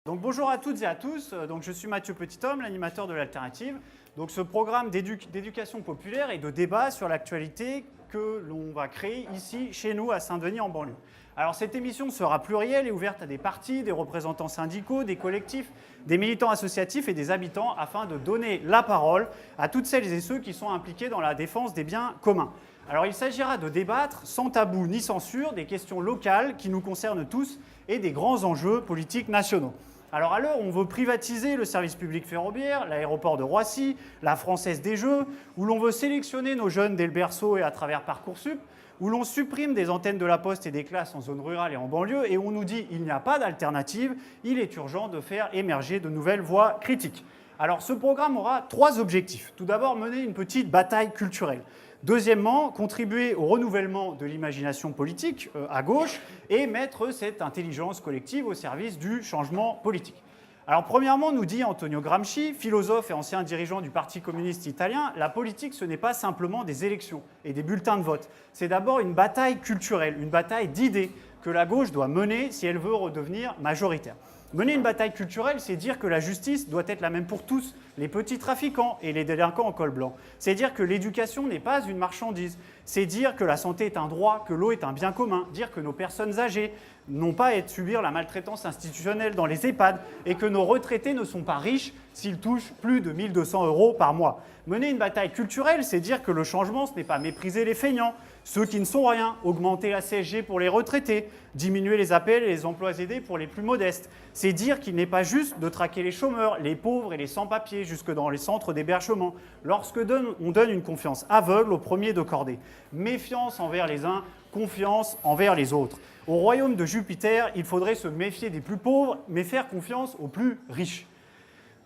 Donc bonjour à toutes et à tous, donc je suis Mathieu Petithomme, l'animateur de l'Alternative. Donc ce programme d'éducation populaire et de débat sur l'actualité que l'on va créer ici, chez nous, à Saint-Denis, en banlieue. Alors cette émission sera plurielle et ouverte à des partis, des représentants syndicaux, des collectifs, des militants associatifs et des habitants afin de donner la parole à toutes celles et ceux qui sont impliqués dans la défense des biens communs. Alors il s'agira de débattre sans tabou ni censure des questions locales qui nous concernent tous et des grands enjeux politiques nationaux. Alors à l'heure où on veut privatiser le service public ferroviaire, l'aéroport de Roissy, la Française des Jeux, où l'on veut sélectionner nos jeunes dès le berceau et à travers Parcoursup, où l'on supprime des antennes de la Poste et des classes en zone rurale et en banlieue, et où on nous dit qu'il n'y a pas d'alternative, il est urgent de faire émerger de nouvelles voix critiques. Alors ce programme aura 3 objectifs. Tout d'abord, mener une petite bataille culturelle. Deuxièmement, contribuer au renouvellement de l'imagination politique à gauche et mettre cette intelligence collective au service du changement politique. Alors premièrement, nous dit Antonio Gramsci, philosophe et ancien dirigeant du Parti communiste italien, la politique ce n'est pas simplement des élections et des bulletins de vote. C'est d'abord une bataille culturelle, une bataille d'idées que la gauche doit mener si elle veut redevenir majoritaire. Mener une bataille culturelle, c'est dire que la justice doit être la même pour tous, les petits trafiquants et les délinquants en col blanc. C'est dire que l'éducation n'est pas une marchandise. C'est dire que la santé est un droit, que l'eau est un bien commun. Dire que nos personnes âgées n'ont pas à subir la maltraitance institutionnelle dans les EHPAD et que nos retraités ne sont pas riches s'ils touchent plus de 1 200 € par mois. Mener une bataille culturelle, c'est dire que le changement, ce n'est pas mépriser les feignants, ceux qui ne sont rien, augmenter la CSG pour les retraités, diminuer les APL et les emplois aidés pour les plus modestes. C'est dire qu'il n'est pas juste de traquer les chômeurs, les pauvres et les sans-papiers jusque dans les centres d'hébergement, lorsque on donne une confiance aveugle aux premiers de cordée. Méfiance envers les uns, confiance envers les autres. Au royaume de Jupiter, il faudrait se méfier des plus pauvres, mais faire confiance aux plus riches.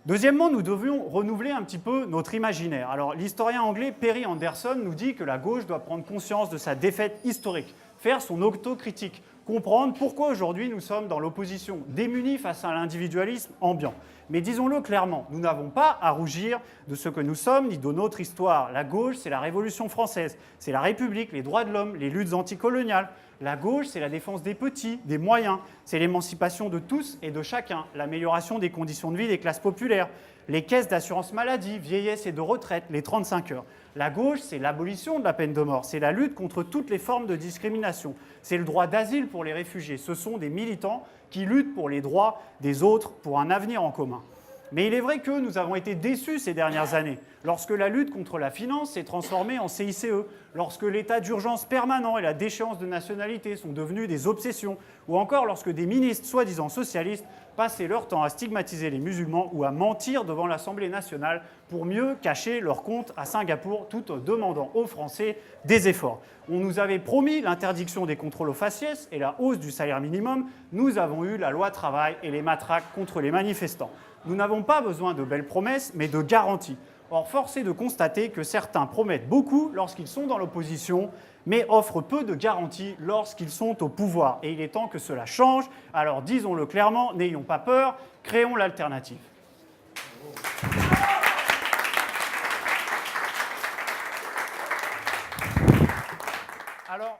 Deuxièmement, nous devions renouveler un petit peu notre imaginaire. Alors, l'historien anglais Perry Anderson nous dit que la gauche doit prendre conscience de sa défaite historique, faire son autocritique, comprendre pourquoi aujourd'hui nous sommes dans l'opposition, démunis face à l'individualisme ambiant. Mais disons-le clairement, nous n'avons pas à rougir de ce que nous sommes ni de notre histoire. La gauche, c'est la Révolution française, c'est la République, les droits de l'homme, les luttes anticoloniales. La gauche, c'est la défense des petits, des moyens, c'est l'émancipation de tous et de chacun, l'amélioration des conditions de vie des classes populaires, les caisses d'assurance maladie, vieillesse et de retraite, les 35 heures. La gauche, c'est l'abolition de la peine de mort, c'est la lutte contre toutes les formes de discrimination, c'est le droit d'asile pour les réfugiés. Ce sont des militants qui luttent pour les droits des autres, pour un avenir en commun. Mais il est vrai que nous avons été déçus ces dernières années, lorsque la lutte contre la finance s'est transformée en CICE, lorsque l'état d'urgence permanent et la déchéance de nationalité sont devenus des obsessions, ou encore lorsque des ministres soi-disant socialistes passaient leur temps à stigmatiser les musulmans ou à mentir devant l'Assemblée nationale pour mieux cacher leur compte à Singapour, tout en demandant aux Français des efforts. On nous avait promis l'interdiction des contrôles aux faciès et la hausse du salaire minimum. Nous avons eu la loi travail et les matraques contre les manifestants. Nous n'avons pas besoin de belles promesses, mais de garanties. Or, force est de constater que certains promettent beaucoup lorsqu'ils sont dans l'opposition, mais offrent peu de garanties lorsqu'ils sont au pouvoir. Et il est temps que cela change. Alors disons-le clairement, n'ayons pas peur, créons l'alternative. Alors,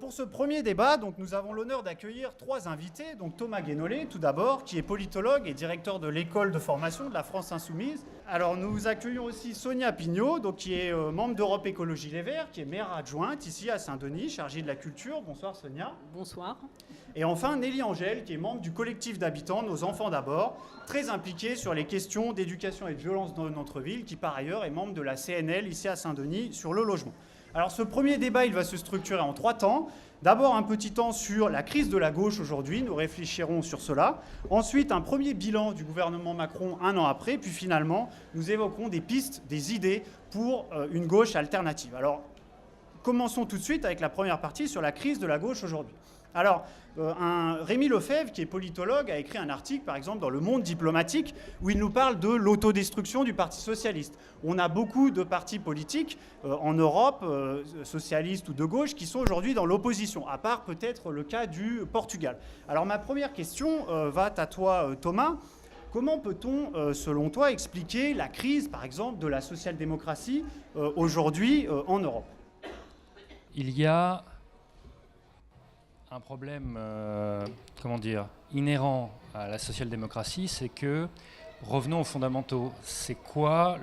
pour ce premier débat, donc, nous avons l'honneur d'accueillir 3 invités. Donc, Thomas Guénolé, tout d'abord, qui est politologue et directeur de l'école de formation de la France Insoumise. Alors, nous accueillons aussi Sonia Pignot, donc, qui est membre d'Europe Écologie Les Verts, qui est maire adjointe ici à Saint-Denis, chargée de la culture. Bonsoir Sonia. Bonsoir. Et enfin, Nelly Angèle, qui est membre du collectif d'habitants Nos Enfants d'abord, très impliquée sur les questions d'éducation et de violence dans notre ville, qui par ailleurs est membre de la CNL ici à Saint-Denis sur le logement. Alors ce premier débat, il va se structurer en 3 temps. D'abord un petit temps sur la crise de la gauche aujourd'hui, nous réfléchirons sur cela. Ensuite un premier bilan du gouvernement Macron 1 an après, puis finalement nous évoquerons des pistes, des idées pour une gauche alternative. Alors commençons tout de suite avec la première partie sur la crise de la gauche aujourd'hui. Alors, Rémi Lefebvre, qui est politologue, a écrit un article, par exemple, dans Le Monde diplomatique, où il nous parle de l'autodestruction du Parti socialiste. On a beaucoup de partis politiques en Europe, socialistes ou de gauche, qui sont aujourd'hui dans l'opposition, à part peut-être le cas du Portugal. Alors, ma première question va à toi, Thomas. Comment peut-on, selon toi, expliquer la crise, par exemple, de la social-démocratie aujourd'hui en Europe ? Il y a un problème, inhérent à la social-démocratie, c'est que, revenons aux fondamentaux, c'est quoi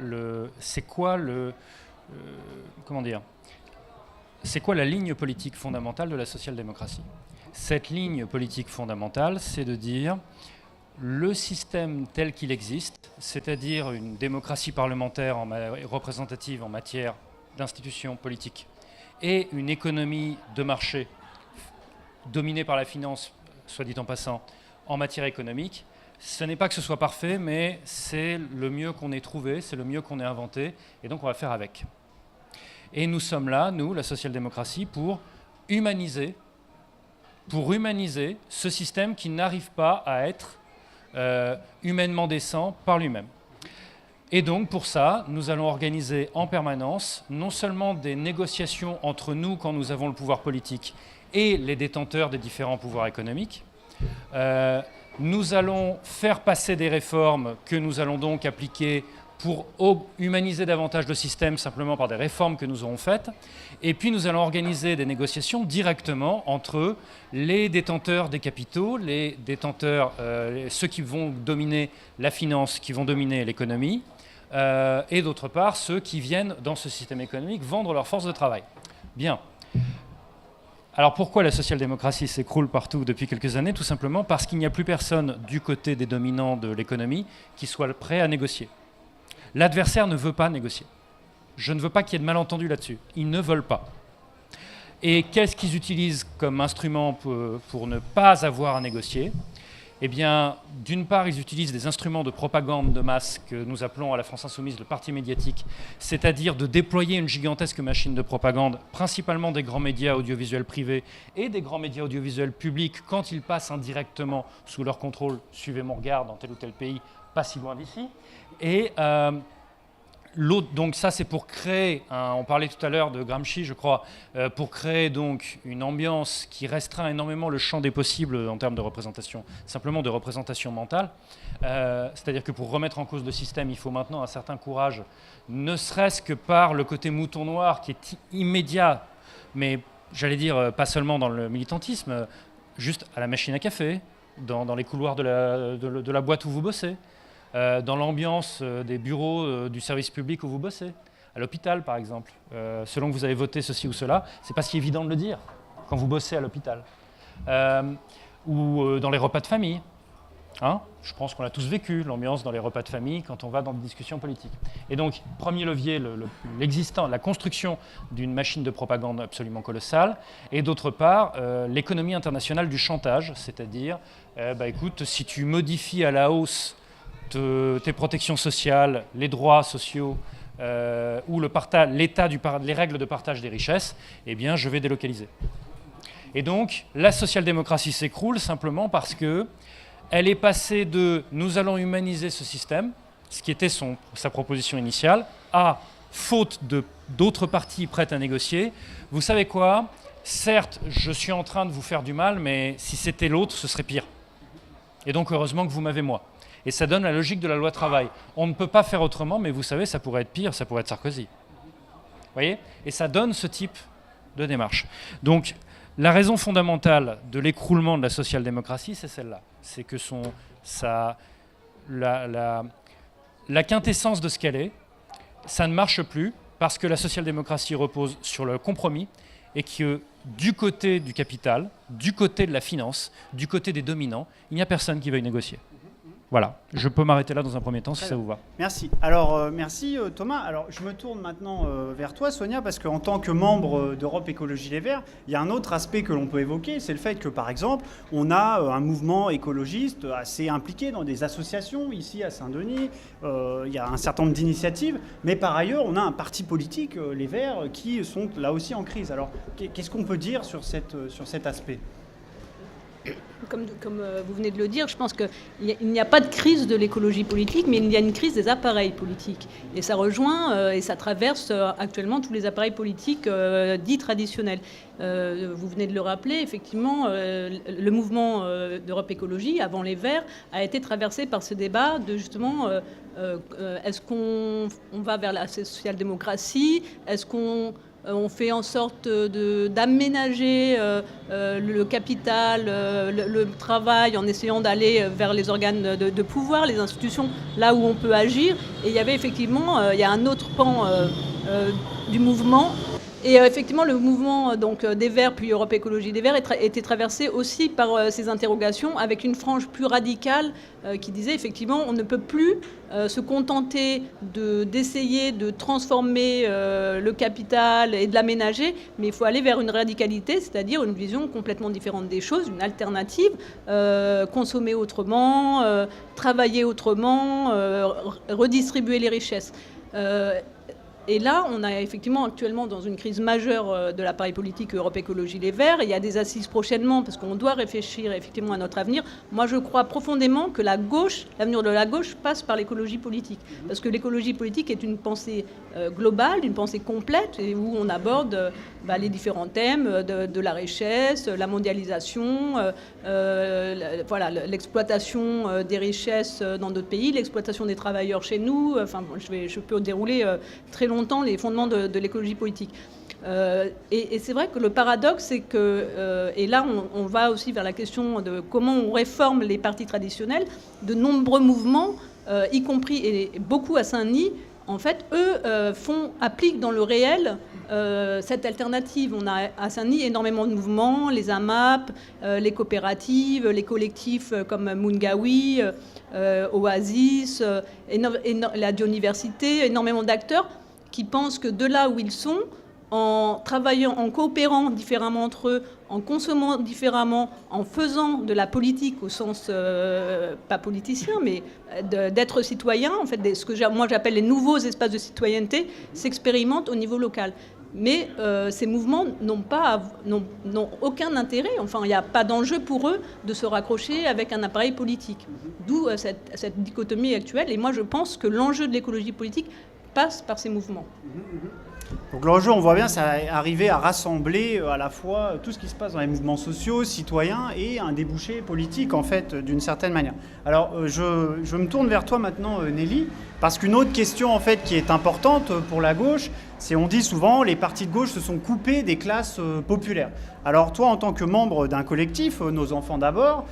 la ligne politique fondamentale de la social-démocratie? Cette ligne politique fondamentale, c'est de dire le système tel qu'il existe, c'est-à-dire une démocratie parlementaire représentative en matière d'institutions politiques et une économie de marché dominée par la finance, soit dit en passant, en matière économique, ce n'est pas que ce soit parfait, mais c'est le mieux qu'on ait trouvé, c'est le mieux qu'on ait inventé, et donc on va faire avec. Et nous sommes là, nous, la social-démocratie, pour humaniser ce système qui n'arrive pas à être humainement décent par lui-même. Et donc, pour ça, nous allons organiser en permanence non seulement des négociations entre nous, quand nous avons le pouvoir politique, et les détenteurs des différents pouvoirs économiques. Nous allons faire passer des réformes que nous allons donc appliquer pour humaniser davantage le système simplement par des réformes que nous aurons faites. Et puis nous allons organiser des négociations directement entre les détenteurs des capitaux, les détenteurs, ceux qui vont dominer la finance, qui vont dominer l'économie, et d'autre part ceux qui viennent dans ce système économique vendre leur force de travail. Bien. Alors pourquoi la social-démocratie s'écroule partout depuis quelques années? Tout simplement parce qu'il n'y a plus personne du côté des dominants de l'économie qui soit prêt à négocier. L'adversaire ne veut pas négocier. Je ne veux pas qu'il y ait de malentendus là-dessus. Ils ne veulent pas. Et qu'est-ce qu'ils utilisent comme instrument pour ne pas avoir à négocier? Eh bien, d'une part, ils utilisent des instruments de propagande de masse que nous appelons à la France Insoumise le parti médiatique, c'est-à-dire de déployer une gigantesque machine de propagande, principalement des grands médias audiovisuels privés et des grands médias audiovisuels publics, quand ils passent indirectement sous leur contrôle, suivez mon regard, dans tel ou tel pays, pas si loin d'ici. Et l'autre, donc ça c'est pour créer, on parlait tout à l'heure de Gramsci je crois, pour créer donc une ambiance qui restreint énormément le champ des possibles en termes de représentation, simplement de représentation mentale. C'est-à-dire que pour remettre en cause le système, il faut maintenant un certain courage, ne serait-ce que par le côté mouton noir qui est immédiat, mais j'allais dire pas seulement dans le militantisme, juste à la machine à café, dans les couloirs de la boîte où vous bossez. Dans l'ambiance des bureaux du service public où vous bossez, à l'hôpital par exemple. Selon que vous avez voté ceci ou cela, c'est pas si évident de le dire quand vous bossez à l'hôpital. Ou dans les repas de famille. Hein, je pense qu'on a tous vécu l'ambiance dans les repas de famille quand on va dans des discussions politiques. Et donc, premier levier, l'existant, la construction d'une machine de propagande absolument colossale. Et d'autre part, l'économie internationale du chantage, c'est-à-dire, écoute, si tu modifies à la hausse tes protections sociales, les droits sociaux ou les règles de partage des richesses, eh bien, je vais délocaliser. Et donc, la social-démocratie s'écroule simplement parce qu'elle est passée de « nous allons humaniser ce système », ce qui était sa proposition initiale, à « faute d'autres parties prêtes à négocier », vous savez quoi? Certes, je suis en train de vous faire du mal, mais si c'était l'autre, ce serait pire. Et donc, heureusement que vous m'avez moi. Et ça donne la logique de la loi travail. On ne peut pas faire autrement, mais vous savez, ça pourrait être pire, ça pourrait être Sarkozy. Vous voyez? Et ça donne ce type de démarche. Donc, la raison fondamentale de l'écroulement de la social-démocratie, c'est celle-là. C'est que la quintessence de ce qu'elle est, ça ne marche plus parce que la social-démocratie repose sur le compromis et que du côté du capital, du côté de la finance, du côté des dominants, il n'y a personne qui veuille négocier. Voilà, je peux m'arrêter là dans un premier temps si ça vous va. Merci. Alors, merci Thomas. Alors, je me tourne maintenant vers toi, Sonia, parce qu'en tant que membre d'Europe Écologie Les Verts, il y a un autre aspect que l'on peut évoquer, c'est le fait que, par exemple, on a un mouvement écologiste assez impliqué dans des associations ici à Saint-Denis. Il y a un certain nombre d'initiatives, mais par ailleurs, on a un parti politique, les Verts, qui sont là aussi en crise. Alors, qu'est-ce qu'on peut dire sur cet aspect ? Comme vous venez de le dire, je pense qu'il n'y a pas de crise de l'écologie politique, mais il y a une crise des appareils politiques. Et ça rejoint et ça traverse actuellement tous les appareils politiques dits traditionnels. Vous venez de le rappeler, effectivement, le mouvement d'Europe Écologie, avant les Verts, a été traversé par ce débat de justement est-ce qu'on va vers la social-démocratie? Est-ce qu'on On fait en sorte d'aménager le capital, le travail, en essayant d'aller vers les organes de pouvoir, les institutions, là où on peut agir. Et il y avait effectivement, il y a un autre pan du mouvement. Et effectivement, le mouvement donc, des Verts, puis Europe Écologie des Verts, était traversé aussi par ces interrogations, avec une frange plus radicale qui disait effectivement on ne peut plus se contenter d'essayer de transformer le capital et de l'aménager, mais il faut aller vers une radicalité, c'est-à-dire une vision complètement différente des choses, une alternative, consommer autrement, travailler autrement, redistribuer les richesses. Et là, on est effectivement actuellement dans une crise majeure de l'appareil politique Europe Écologie Les Verts. Il y a des assises prochainement parce qu'on doit réfléchir effectivement à notre avenir. Moi, je crois profondément que la gauche, l'avenir de la gauche passe par l'écologie politique. Parce que l'écologie politique est une pensée globale, une pensée complète, et où on aborde les différents thèmes de la richesse, la mondialisation, voilà, l'exploitation des richesses dans d'autres pays, l'exploitation des travailleurs chez nous. Enfin, je peux dérouler très longtemps les fondements de l'écologie politique. Et c'est vrai que le paradoxe, c'est que, et là on va aussi vers la question de comment on réforme les partis traditionnels, de nombreux mouvements, y compris et beaucoup à Saint-Denis, en fait, eux appliquent dans le réel cette alternative. On a à Saint-Denis énormément de mouvements, les AMAP, les coopératives, les collectifs comme Mungawi, Oasis, la biodiversité, énormément d'acteurs qui pensent que de là où ils sont, en travaillant, en coopérant différemment entre eux, en consommant différemment, en faisant de la politique au sens, pas politicien, mais d'être citoyen, en fait, ce que moi j'appelle les nouveaux espaces de citoyenneté, s'expérimentent au niveau local. Mais ces mouvements n'ont aucun intérêt, enfin il n'y a pas d'enjeu pour eux de se raccrocher avec un appareil politique. D'où cette dichotomie actuelle. Et moi je pense que l'enjeu de l'écologie politique passe par ces mouvements. Donc l'enjeu, on voit bien, c'est arriver à rassembler à la fois tout ce qui se passe dans les mouvements sociaux, citoyens, et un débouché politique, en fait, d'une certaine manière. Alors, je me tourne vers toi maintenant, Nelly, parce qu'une autre question, en fait, qui est importante pour la gauche, c'est, on dit souvent, les partis de gauche se sont coupés des classes populaires. Alors, toi, en tant que membre d'un collectif, Nos Enfants d'abord,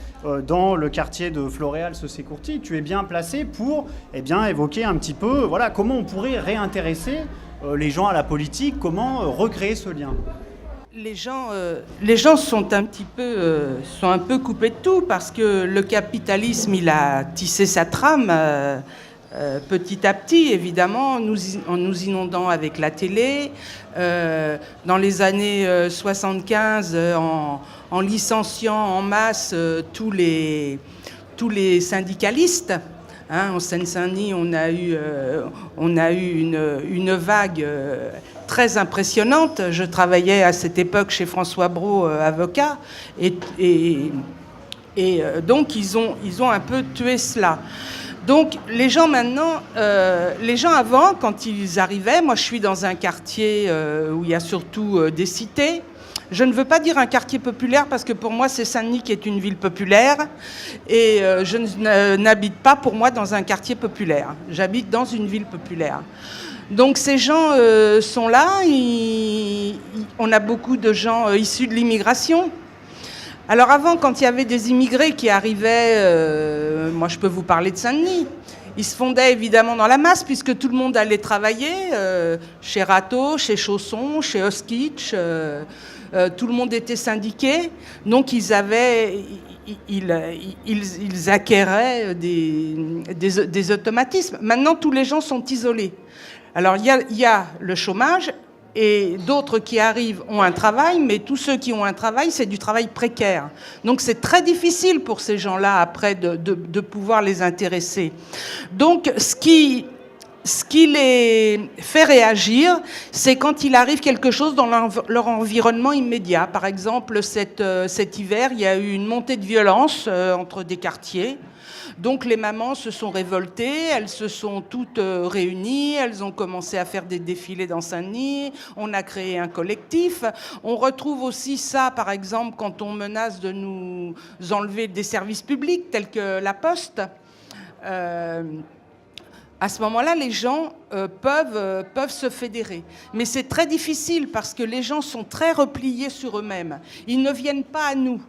dans le quartier de Floréal-Saussé-Courty, tu es bien placé pour évoquer un petit peu, voilà, comment on pourrait réintéresser les gens à la politique, comment recréer ce lien. Les gens sont un peu coupés de tout parce que le capitalisme, il a tissé sa trame petit à petit, évidemment, en nous inondant avec la télé. Dans les années 75, en licenciant en masse tous les syndicalistes. En Seine-Saint-Denis, on a eu une vague très impressionnante. Je travaillais à cette époque chez François Brault, avocat, et donc ils ont un peu tué cela. Donc les gens maintenant, les gens avant, quand ils arrivaient, moi je suis dans un quartier où il y a surtout des cités. Je ne veux pas dire un quartier populaire parce que pour moi c'est Saint-Denis qui est une ville populaire et je n'habite pas pour moi dans un quartier populaire. J'habite dans une ville populaire. Donc ces gens sont là, on a beaucoup de gens issus de l'immigration. Alors avant, quand il y avait des immigrés qui arrivaient, moi je peux vous parler de Saint-Denis, ils se fondaient évidemment dans la masse puisque tout le monde allait travailler chez Rato, chez Chausson, chez Oskitch. Tout le monde était syndiqué, donc ils acquéraient des automatismes. Maintenant, tous les gens sont isolés. Alors, il y a le chômage, et d'autres qui arrivent ont un travail, mais tous ceux qui ont un travail, c'est du travail précaire. Donc, c'est très difficile pour ces gens-là, après, de pouvoir les intéresser. Donc, ce qui les fait réagir, c'est quand il arrive quelque chose dans leur environnement immédiat. Par exemple, cet hiver, il y a eu une montée de violence entre des quartiers. Donc les mamans se sont révoltées, elles se sont toutes réunies, elles ont commencé à faire des défilés dans Saint-Denis, on a créé un collectif. On retrouve aussi ça, par exemple, quand on menace de nous enlever des services publics tels que la Poste. à ce moment-là, les gens peuvent se fédérer. Mais c'est très difficile parce que les gens sont très repliés sur eux-mêmes. Ils ne viennent pas à nous.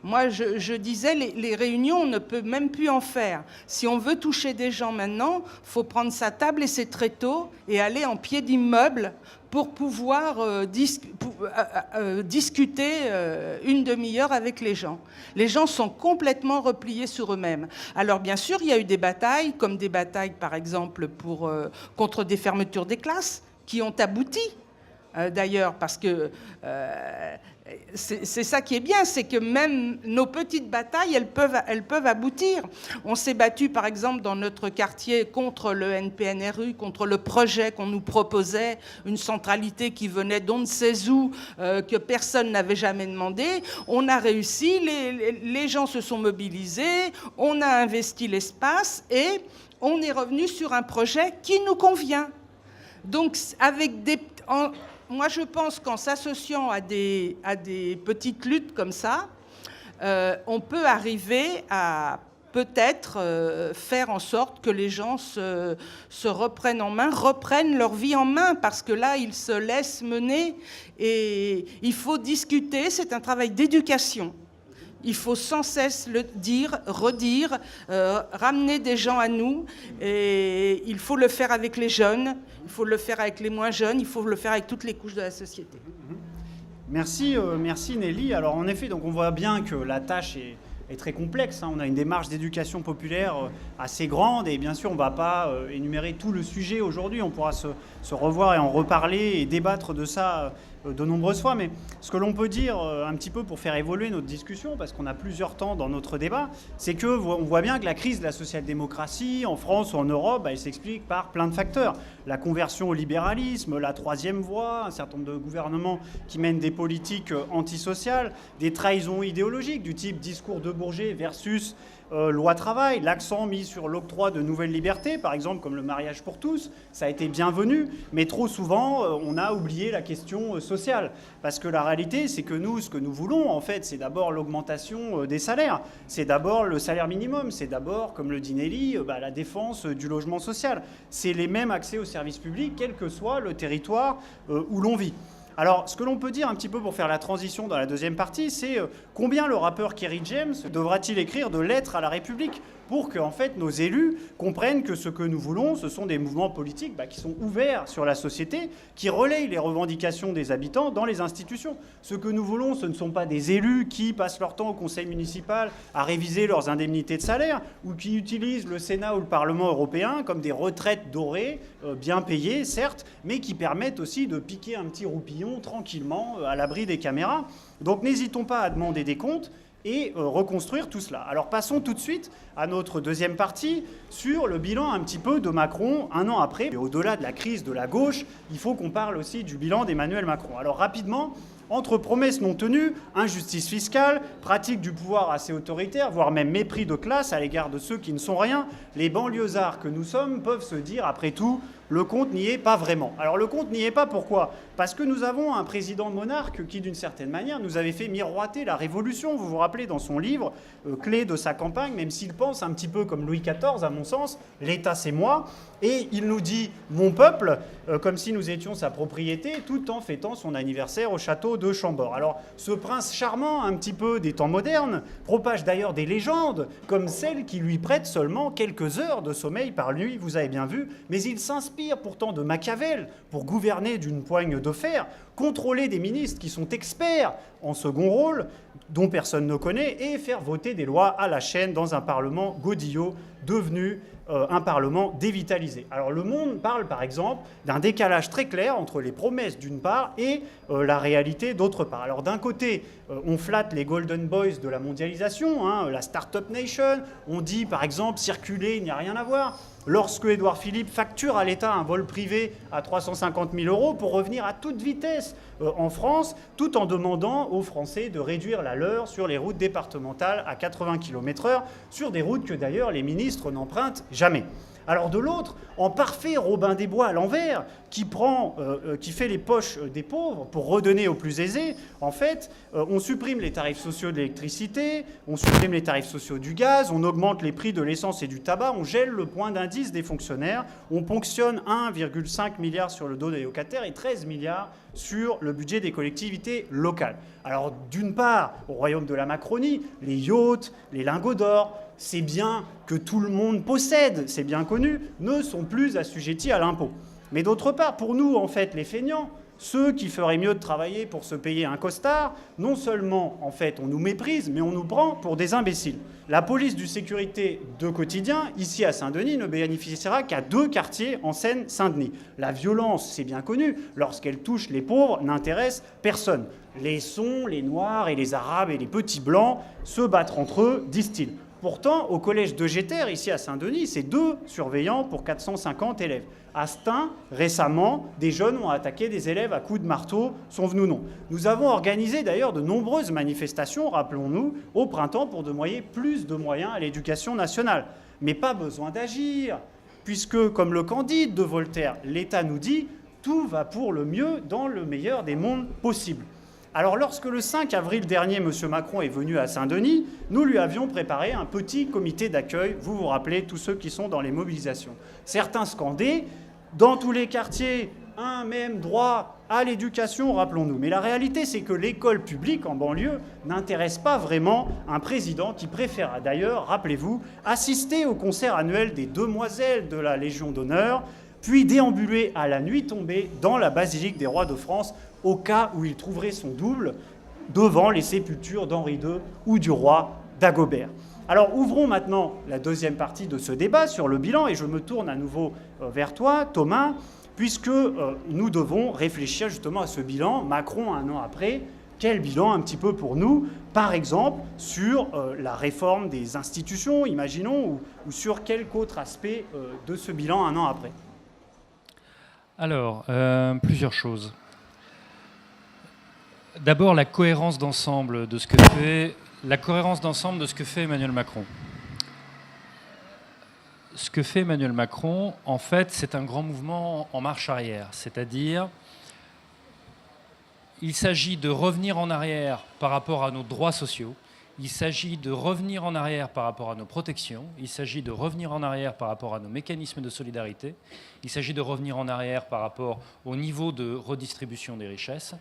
Moi, je disais, les réunions, on ne peut même plus en faire. Si on veut toucher des gens maintenant, il faut prendre sa table et ses tréteaux et aller en pied d'immeuble pour pouvoir discuter une demi-heure avec les gens. Les gens sont complètement repliés sur eux-mêmes. Alors bien sûr, il y a eu des batailles, comme des batailles par exemple contre des fermetures des classes, qui ont abouti. D'ailleurs, parce que c'est ça qui est bien, c'est que même nos petites batailles, elles peuvent aboutir. On s'est battu, par exemple, dans notre quartier contre le NPNRU, contre le projet qu'on nous proposait, une centralité qui venait d'on ne sait où, que personne n'avait jamais demandé. On a réussi, les gens se sont mobilisés, on a investi l'espace et on est revenu sur un projet qui nous convient. Donc, moi, je pense qu'en s'associant à des petites luttes comme ça, on peut arriver à peut-être faire en sorte que les gens se reprennent en main, reprennent leur vie en main, parce que là, ils se laissent mener et il faut discuter, c'est un travail d'éducation. Il faut sans cesse le dire, redire, ramener des gens à nous. Et il faut le faire avec les jeunes, il faut le faire avec les moins jeunes, il faut le faire avec toutes les couches de la société. Merci Nelly. Alors en effet, donc on voit bien que la tâche est très complexe. On a une démarche d'éducation populaire assez grande et bien sûr on ne va pas énumérer tout le sujet aujourd'hui. On pourra se revoir et en reparler et débattre de ça de nombreuses fois, mais ce que l'on peut dire un petit peu pour faire évoluer notre discussion, parce qu'on a plusieurs temps dans notre débat, c'est qu'on voit bien que la crise de la social-démocratie en France ou en Europe, elle s'explique par plein de facteurs. La conversion au libéralisme, la troisième voie, un certain nombre de gouvernements qui mènent des politiques antisociales, des trahisons idéologiques du type discours de Bourget versus loi travail, l'accent mis sur l'octroi de nouvelles libertés, par exemple comme le mariage pour tous, ça a été bienvenu, mais trop souvent on a oublié la question sociale. Parce que la réalité, c'est que nous, ce que nous voulons, en fait, c'est d'abord l'augmentation des salaires, c'est d'abord le salaire minimum, c'est d'abord, comme le dit Nelly, la défense du logement social. C'est les mêmes accès aux services publics, quel que soit le territoire où l'on vit. Alors, ce que l'on peut dire un petit peu pour faire la transition dans la deuxième partie, c'est combien le rappeur Kerry James devra-t-il écrire de lettres à la République pour que, en fait, nos élus comprennent que ce que nous voulons, ce sont des mouvements politiques qui sont ouverts sur la société, qui relayent les revendications des habitants dans les institutions. Ce que nous voulons, ce ne sont pas des élus qui passent leur temps au conseil municipal à réviser leurs indemnités de salaire ou qui utilisent le Sénat ou le Parlement européen comme des retraites dorées, bien payées, certes, mais qui permettent aussi de piquer un petit roupillon tranquillement à l'abri des caméras. Donc n'hésitons pas à demander des comptes et reconstruire tout cela. Alors passons tout de suite à notre deuxième partie sur le bilan un petit peu de Macron un an après. Et au-delà de la crise de la gauche, il faut qu'on parle aussi du bilan d'Emmanuel Macron. Alors rapidement, entre promesses non tenues, injustice fiscale, pratique du pouvoir assez autoritaire, voire même mépris de classe à l'égard de ceux qui ne sont rien, les banlieusards que nous sommes peuvent se dire, après tout, le compte n'y est pas vraiment. Alors le compte n'y est pas, pourquoi ? Parce que nous avons un président monarque qui, d'une certaine manière, nous avait fait miroiter la Révolution. Vous vous rappelez, dans son livre, clé de sa campagne, même s'il pense un petit peu comme Louis XIV, à mon sens, l'État c'est moi, et il nous dit « mon peuple », comme si nous étions sa propriété, tout en fêtant son anniversaire au château de Chambord. Alors ce prince charmant, un petit peu des temps modernes, propage d'ailleurs des légendes, comme celle qui lui prête seulement quelques heures de sommeil par nuit, vous avez bien vu, mais il s'inspire pourtant de Machiavel pour gouverner d'une poigne de fer, contrôler des ministres qui sont experts en second rôle, dont personne ne connaît, et faire voter des lois à la chaîne dans un parlement godillot devenu un parlement dévitalisé. Alors le Monde parle par exemple d'un décalage très clair entre les promesses d'une part et la réalité d'autre part. Alors d'un côté, on flatte les Golden Boys de la mondialisation, la Startup Nation, on dit par exemple circuler, il n'y a rien à voir. Lorsque Édouard Philippe facture à l'État un vol privé à 350 000 € pour revenir à toute vitesse vitesse en France, tout en demandant aux Français de réduire la leur sur les routes départementales à 80 km/h, sur des routes que d'ailleurs les ministres n'empruntent jamais. Alors de l'autre, en parfait Robin des Bois à l'envers, qui fait les poches des pauvres pour redonner aux plus aisés, en fait, on supprime les tarifs sociaux de l'électricité, on supprime les tarifs sociaux du gaz, on augmente les prix de l'essence et du tabac, on gèle le point d'indice des fonctionnaires, on ponctionne 1,5 milliard sur le dos des locataires et 13 milliards sur le budget des collectivités locales. Alors d'une part, au royaume de la Macronie, les yachts, les lingots d'or, ces biens que tout le monde possède, c'est bien connu, ne sont plus assujettis à l'impôt. Mais d'autre part, pour nous, en fait, les feignants, ceux qui feraient mieux de travailler pour se payer un costard, non seulement, en fait, on nous méprise, mais on nous prend pour des imbéciles. La police de sécurité de quotidien, ici à Saint-Denis, ne bénéficiera qu'à 2 quartiers en Seine-Saint-Denis. La violence, c'est bien connu, lorsqu'elle touche les pauvres, n'intéresse personne. Les sons, les noirs et les arabes et les petits blancs se battent entre eux, disent-ils. Pourtant, au collège de Géter, ici à Saint-Denis, c'est 2 surveillants pour 450 élèves. À Stein, récemment, des jeunes ont attaqué des élèves à coups de marteau, sont venus non. Nous avons organisé d'ailleurs de nombreuses manifestations, rappelons-nous, au printemps pour demander plus de moyens à l'éducation nationale. Mais pas besoin d'agir, puisque, comme le Candide de Voltaire, l'État nous dit « tout va pour le mieux dans le meilleur des mondes possibles ». Alors lorsque le 5 avril dernier, M. Macron est venu à Saint-Denis, nous lui avions préparé un petit comité d'accueil, vous vous rappelez, tous ceux qui sont dans les mobilisations. Certains scandaient, dans tous les quartiers, un même droit à l'éducation, rappelons-nous. Mais la réalité, c'est que l'école publique en banlieue n'intéresse pas vraiment un président qui préfère d'ailleurs, rappelez-vous, assister au concert annuel des demoiselles de la Légion d'honneur, puis déambuler à la nuit tombée dans la basilique des rois de France, au cas où il trouverait son double devant les sépultures d'Henri II ou du roi Dagobert. Alors ouvrons maintenant la deuxième partie de ce débat sur le bilan, et je me tourne à nouveau vers toi, Thomas, puisque nous devons réfléchir justement à ce bilan, Macron 1 an après. Quel bilan un petit peu pour nous, par exemple, sur la réforme des institutions, imaginons, ou sur quelque autre aspect de ce bilan 1 an après? Alors, plusieurs choses. D'abord, la cohérence d'ensemble de ce que fait Emmanuel Macron. Ce que fait Emmanuel Macron, en fait, c'est un grand mouvement en marche arrière. C'est-à-dire, il s'agit de revenir en arrière par rapport à nos droits sociaux. Il s'agit de revenir en arrière par rapport à nos protections. Il s'agit de revenir en arrière par rapport à nos mécanismes de solidarité. Il s'agit de revenir en arrière par rapport au niveau de redistribution des richesses.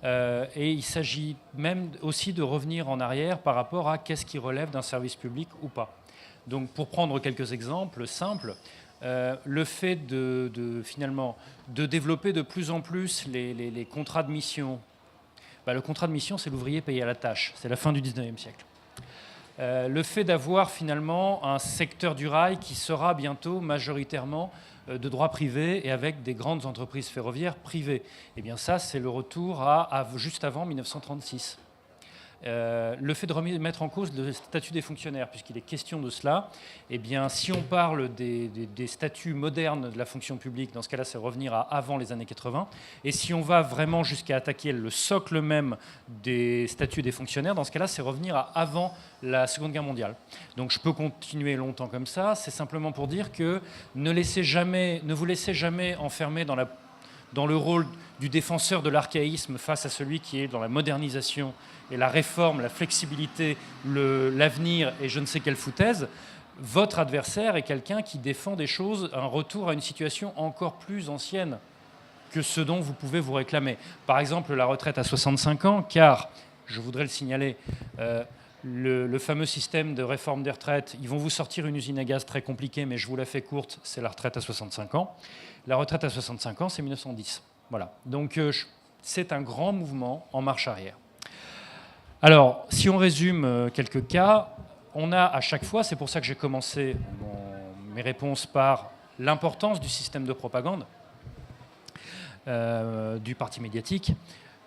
Et il s'agit même aussi de revenir en arrière par rapport à qu'est-ce qui relève d'un service public ou pas. Donc pour prendre quelques exemples simples, le fait finalement de développer de plus en plus les contrats de mission. Le contrat de mission, c'est l'ouvrier payé à la tâche. C'est la fin du 19e siècle. Le fait d'avoir finalement un secteur du rail qui sera bientôt majoritairement de droit privé et avec des grandes entreprises ferroviaires privées. Eh bien ça, c'est le retour à juste avant 1936. Le fait de remettre en cause le statut des fonctionnaires, puisqu'il est question de cela, eh bien, si on parle des statuts modernes de la fonction publique, dans ce cas-là, c'est revenir à avant les années 80. Et si on va vraiment jusqu'à attaquer le socle même des statuts des fonctionnaires, dans ce cas-là, c'est revenir à avant la Seconde Guerre mondiale. Donc je peux continuer longtemps comme ça. C'est simplement pour dire que ne vous laissez jamais enfermer dans le rôle du défenseur de l'archaïsme face à celui qui est dans la modernisation et la réforme, la flexibilité, l'avenir et je ne sais quelle foutaise. Votre adversaire est quelqu'un qui défend des choses, un retour à une situation encore plus ancienne que ce dont vous pouvez vous réclamer. Par exemple, la retraite à 65 ans, car, je voudrais le signaler, le fameux système de réforme des retraites, ils vont vous sortir une usine à gaz très compliquée, mais je vous la fais courte, c'est la retraite à 65 ans. La retraite à 65 ans, c'est 1910. Voilà. Donc, c'est un grand mouvement en marche arrière. Alors, si on résume quelques cas, on a à chaque fois, c'est pour ça que j'ai commencé mes réponses par l'importance du système de propagande du parti médiatique,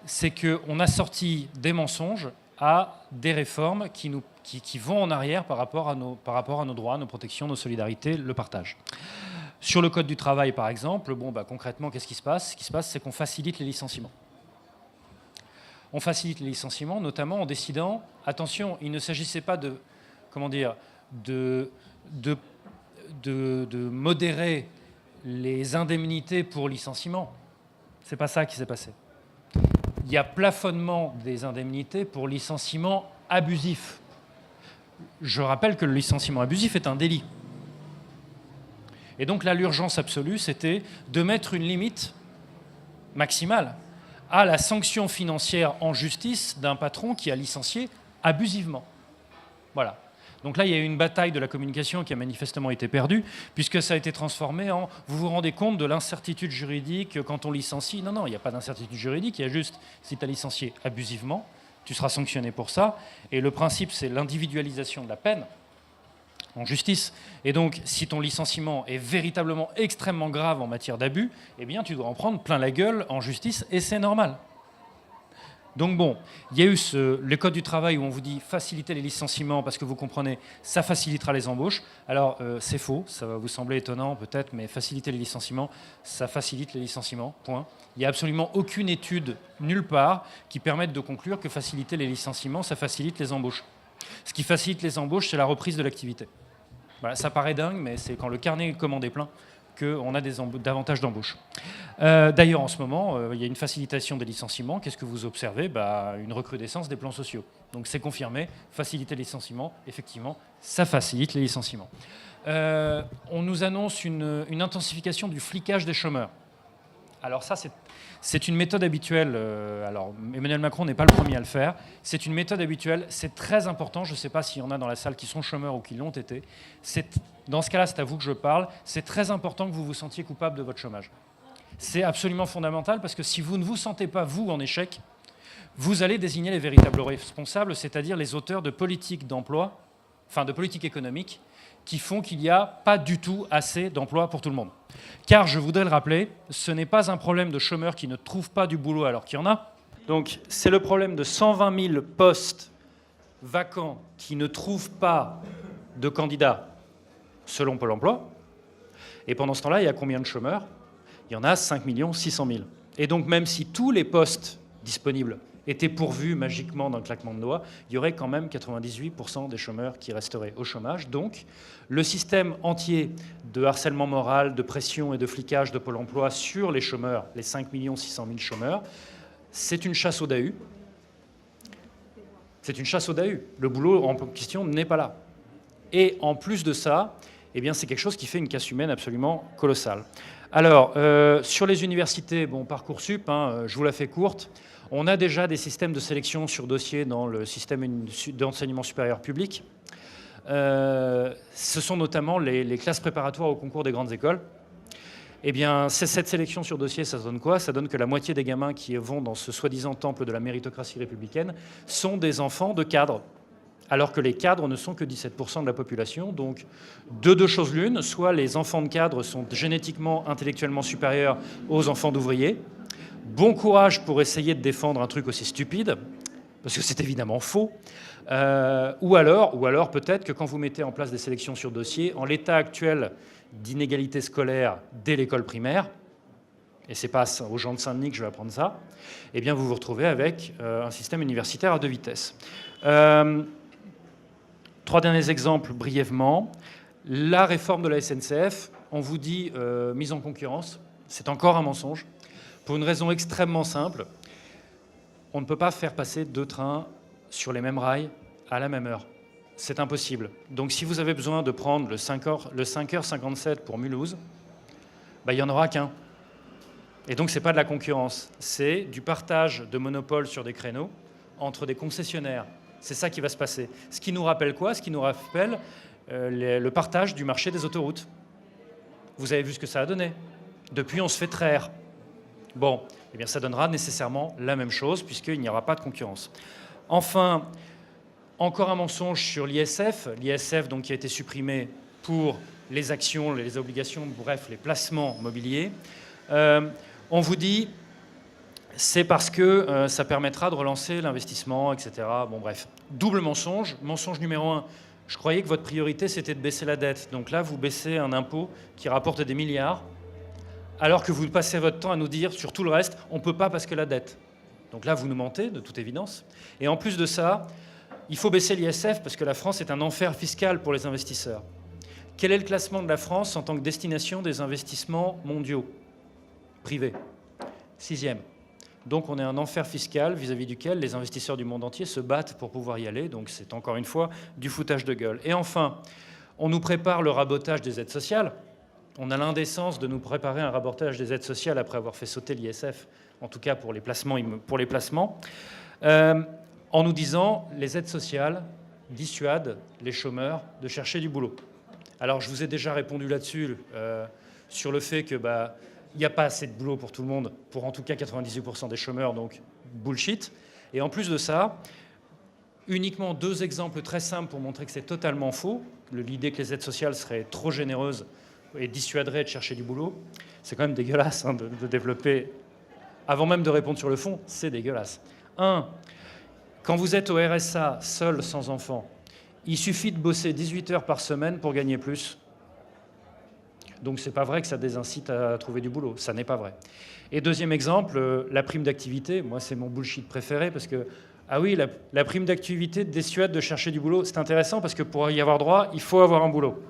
c'est qu'on a sorti des mensonges à des réformes qui vont en arrière par rapport à nos droits, nos protections, nos solidarités, le partage. Sur le code du travail, par exemple, concrètement, qu'est-ce qui se passe? Ce qui se passe, c'est qu'on facilite les licenciements. on facilite les licenciements, notamment en décidant, attention, il ne s'agissait pas de, comment dire, de modérer les indemnités pour licenciement. C'est pas ça qui s'est passé. Il y a plafonnement des indemnités pour licenciement abusif. Je rappelle que le licenciement abusif est un délit. Et donc là, l'urgence absolue, c'était de mettre une limite maximale à la sanction financière en justice d'un patron qui a licencié abusivement. Voilà. Donc là, il y a eu une bataille de la communication qui a manifestement été perdue, puisque ça a été transformé en « vous vous rendez compte de l'incertitude juridique quand on licencie ?» Non, il n'y a pas d'incertitude juridique, il y a juste « si tu as licencié abusivement, tu seras sanctionné pour ça ». Et le principe, c'est l'individualisation de la peine en justice. Et donc, si ton licenciement est véritablement extrêmement grave en matière d'abus, eh bien, tu dois en prendre plein la gueule en justice, et c'est normal. Donc bon, il y a eu le code du travail où on vous dit faciliter les licenciements parce que vous comprenez, ça facilitera les embauches. Alors c'est faux, ça va vous sembler étonnant peut-être, mais faciliter les licenciements, ça facilite les licenciements, point. Il n'y a absolument aucune étude, nulle part, qui permette de conclure que faciliter les licenciements, ça facilite les embauches. Ce qui facilite les embauches, c'est la reprise de l'activité. Voilà, ça paraît dingue, mais c'est quand le carnet de commandes est plein qu'on a davantage d'embauches. D'ailleurs, en ce moment, il y a une facilitation des licenciements. Qu'est-ce que vous observez ? Une recrudescence des plans sociaux. Donc c'est confirmé, faciliter les licenciements, effectivement, ça facilite les licenciements. On nous annonce une intensification du flicage des chômeurs. Alors ça, c'est une méthode habituelle. Alors Emmanuel Macron n'est pas le premier à le faire. C'est une méthode habituelle. C'est très important. Je ne sais pas s'il y en a dans la salle qui sont chômeurs ou qui l'ont été. Dans ce cas-là, c'est à vous que je parle. C'est très important que vous vous sentiez coupable de votre chômage. C'est absolument fondamental parce que si vous ne vous sentez pas, vous, en échec, vous allez désigner les véritables responsables, c'est-à-dire les auteurs de politiques d'emploi, enfin de politiques économiques, qui font qu'il n'y a pas du tout assez d'emplois pour tout le monde. Car, je voudrais le rappeler, ce n'est pas un problème de chômeurs qui ne trouvent pas du boulot alors qu'il y en a. Donc, c'est le problème de 120 000 postes vacants qui ne trouvent pas de candidats selon Pôle emploi. Et pendant ce temps-là, il y a combien de chômeurs ? Il y en a 5 600 000. Et donc, même si tous les postes disponibles étaient pourvus magiquement d'un claquement de doigts, il y aurait quand même 98% des chômeurs qui resteraient au chômage. Donc, le système entier de harcèlement moral, de pression et de flicage de Pôle emploi sur les chômeurs, les 5 600 000 chômeurs, c'est une chasse au Dahu. C'est une chasse au Dahu. Le boulot en question n'est pas là. Et en plus de ça, eh bien, c'est quelque chose qui fait une casse humaine absolument colossale. Alors, sur les universités, Parcoursup, je vous la fais courte, on a déjà des systèmes de sélection sur dossier dans le système d'enseignement supérieur public. Ce sont notamment les classes préparatoires au concours des grandes écoles. Eh bien, cette sélection sur dossier, ça donne quoi ? Ça donne que la moitié des gamins qui vont dans ce soi-disant temple de la méritocratie républicaine sont des enfants de cadres, alors que les cadres ne sont que 17% de la population. Donc, de deux choses l'une, soit les enfants de cadres sont génétiquement, intellectuellement supérieurs aux enfants d'ouvriers. Bon courage pour essayer de défendre un truc aussi stupide, parce que c'est évidemment faux. Ou alors peut-être que quand vous mettez en place des sélections sur dossier, en l'état actuel d'inégalité scolaire dès l'école primaire, et c'est pas aux gens de Saint-Denis que je vais apprendre ça, eh bien vous vous retrouvez avec un système universitaire à deux vitesses. 3 derniers exemples brièvement. La réforme de la SNCF, on vous dit mise en concurrence, c'est encore un mensonge, pour une raison extrêmement simple. On ne peut pas faire passer 2 trains sur les mêmes rails à la même heure. C'est impossible. Donc si vous avez besoin de prendre le 5h57 pour Mulhouse, il n'y en aura qu'un. Et donc ce n'est pas de la concurrence, c'est du partage de monopole sur des créneaux entre des concessionnaires. C'est ça qui va se passer. Ce qui nous rappelle quoi ? Ce qui nous rappelle le partage du marché des autoroutes. Vous avez vu ce que ça a donné. Depuis, on se fait traire. Bon, eh bien, ça donnera nécessairement la même chose, puisqu'il n'y aura pas de concurrence. Enfin, encore un mensonge sur l'ISF. L'ISF, donc, qui a été supprimé pour les actions, les obligations, bref, les placements mobiliers. On vous dit... c'est parce que ça permettra de relancer l'investissement, etc. Bon, bref. Double mensonge. Mensonge numéro 1, je croyais que votre priorité, c'était de baisser la dette. Donc là, vous baissez un impôt qui rapporte des milliards, alors que vous passez votre temps à nous dire, sur tout le reste, on ne peut pas parce que la dette. Donc là, vous nous mentez, de toute évidence. Et en plus de ça, il faut baisser l'ISF parce que la France est un enfer fiscal pour les investisseurs. Quel est le classement de la France en tant que destination des investissements mondiaux privés? 6e. Donc on est un enfer fiscal vis-à-vis duquel les investisseurs du monde entier se battent pour pouvoir y aller. Donc c'est encore une fois du foutage de gueule. Et enfin, on nous prépare le rabotage des aides sociales. On a l'indécence de nous préparer un rabotage des aides sociales après avoir fait sauter l'ISF, en tout cas pour les placements, en nous disant les aides sociales dissuadent les chômeurs de chercher du boulot. Alors je vous ai déjà répondu là-dessus, sur le fait que il n'y a pas assez de boulot pour tout le monde, pour en tout cas 98% des chômeurs, donc bullshit. Et en plus de ça, uniquement 2 exemples très simples pour montrer que c'est totalement faux. L'idée que les aides sociales seraient trop généreuses et dissuaderaient de chercher du boulot, c'est quand même dégueulasse de développer. Avant même de répondre sur le fond, c'est dégueulasse. 1. Quand vous êtes au RSA, seul, sans enfant, il suffit de bosser 18 heures par semaine pour gagner plus. Donc c'est pas vrai que ça désincite à trouver du boulot, ça n'est pas vrai. Et 2e exemple, la prime d'activité, moi c'est mon bullshit préféré parce que, ah oui, la prime d'activité dissuade de chercher du boulot, c'est intéressant parce que pour y avoir droit, il faut avoir un boulot.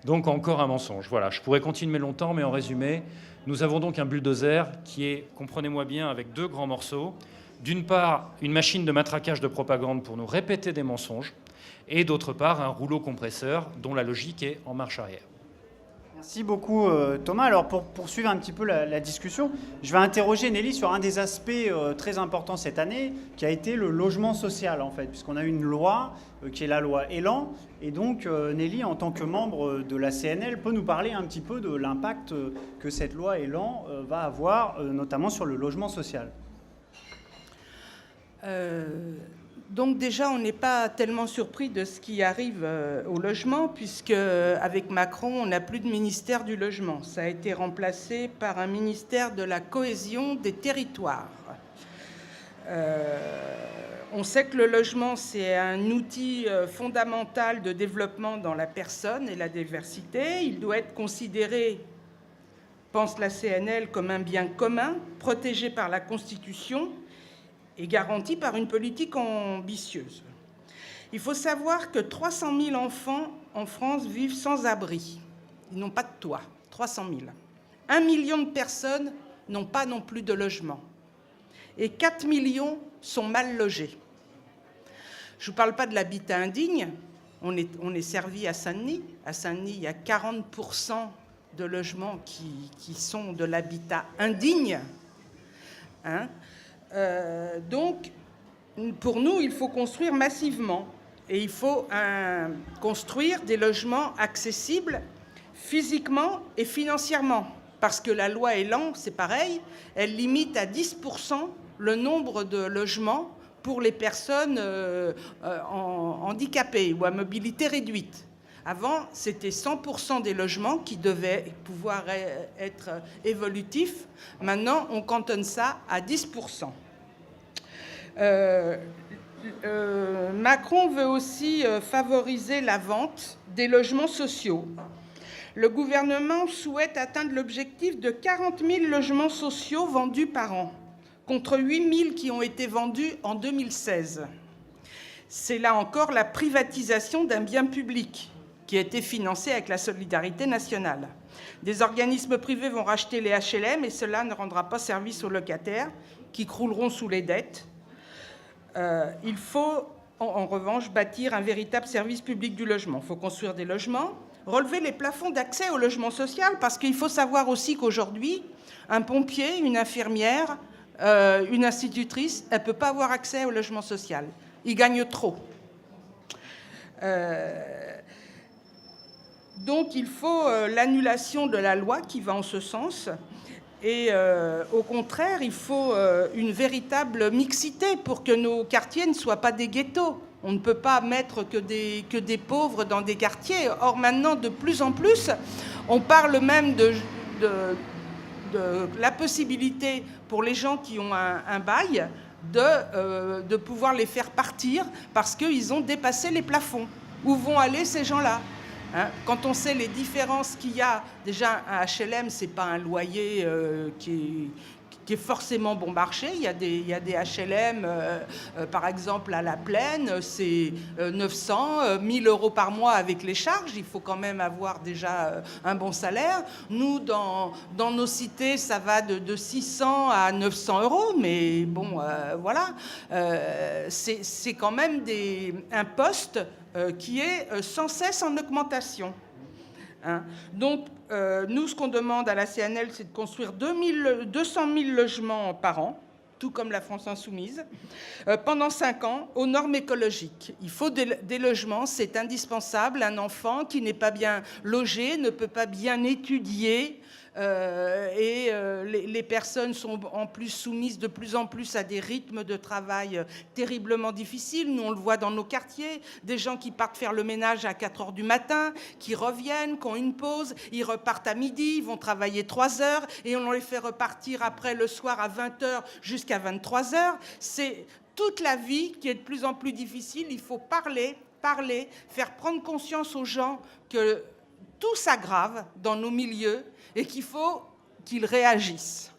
Donc encore un mensonge. Voilà, je pourrais continuer longtemps, mais en résumé, nous avons donc un bulldozer qui est, comprenez-moi bien, avec 2 grands morceaux. D'une part, une machine de matraquage de propagande pour nous répéter des mensonges, et d'autre part, un rouleau compresseur dont la logique est en marche arrière. Merci beaucoup Thomas. Alors pour poursuivre un petit peu la discussion, je vais interroger Nelly sur un des aspects très importants cette année, qui a été le logement social en fait, puisqu'on a une loi qui est la loi Elan, et donc Nelly, en tant que membre de la CNL, peut nous parler un petit peu de l'impact que cette loi Elan va avoir, notamment sur le logement social. Donc déjà, on n'est pas tellement surpris de ce qui arrive au logement, puisque avec Macron, on n'a plus de ministère du logement. Ça a été remplacé par un ministère de la cohésion des territoires. On sait que le logement, c'est un outil fondamental de développement dans la personne et la diversité. Il doit être considéré, pense la CNL, comme un bien commun, protégé par la Constitution, et garantie par une politique ambitieuse. Il faut savoir que 300 000 enfants en France vivent sans abri. Ils n'ont pas de toit, 300 000. 1 million de personnes n'ont pas non plus de logement. Et 4 millions sont mal logés. Je ne vous parle pas de l'habitat indigne. On est servi à Saint-Denis. À Saint-Denis, il y a 40% de logements qui sont de l'habitat indigne. Donc, pour nous, il faut construire massivement et il faut construire des logements accessibles physiquement et financièrement. Parce que la loi Elan, c'est pareil, elle limite à 10% le nombre de logements pour les personnes handicapées ou à mobilité réduite. Avant, c'était 100% des logements qui devaient pouvoir être évolutifs. Maintenant, on cantonne ça à 10%. Macron veut aussi favoriser la vente des logements sociaux. Le gouvernement souhaite atteindre l'objectif de 40 000 logements sociaux vendus par an, contre 8 000 qui ont été vendus en 2016. C'est là encore la privatisation d'un bien public qui a été financé avec la solidarité nationale. Des organismes privés vont racheter les HLM et cela ne rendra pas service aux locataires qui crouleront sous les dettes. Il faut, en revanche, bâtir un véritable service public du logement. Il faut construire des logements, relever les plafonds d'accès au logement social, parce qu'il faut savoir aussi qu'aujourd'hui, un pompier, une infirmière, une institutrice, elle ne peut pas avoir accès au logement social. Ils gagnent trop. Donc il faut l'annulation de la loi qui va en ce sens. Et au contraire, il faut une véritable mixité pour que nos quartiers ne soient pas des ghettos. On ne peut pas mettre que des pauvres dans des quartiers. Or, maintenant, de plus en plus, on parle même de la possibilité pour les gens qui ont un bail de pouvoir les faire partir parce qu'ils ont dépassé les plafonds. Où vont aller ces gens-là ? Quand on sait les différences qu'il y a, déjà un HLM, ce n'est pas un loyer qui qui est forcément bon marché. Il y a des HLM, par exemple à La Plaine, c'est 900, 1000 euros par mois avec les charges. Il faut quand même avoir déjà un bon salaire. Nous, dans nos cités, ça va de 600 à 900 euros, mais bon, voilà. C'est quand même un poste qui est sans cesse en augmentation. Hein. Donc, nous, ce qu'on demande à la CNL, c'est de construire 200 000 logements par an, tout comme la France insoumise, pendant 5 ans, aux normes écologiques. Il faut des logements, c'est indispensable. Un enfant qui n'est pas bien logé ne peut pas bien étudier. Les personnes sont en plus soumises de plus en plus à des rythmes de travail terriblement difficiles. Nous, on le voit dans nos quartiers, des gens qui partent faire le ménage à 4 heures du matin, qui reviennent, qui ont une pause, ils repartent à midi, ils vont travailler 3 heures et on les fait repartir après le soir à 20 heures jusqu'à 23 heures. C'est toute la vie qui est de plus en plus difficile. Il faut parler, faire prendre conscience aux gens que tout s'aggrave dans nos milieux et qu'il faut qu'ils réagissent.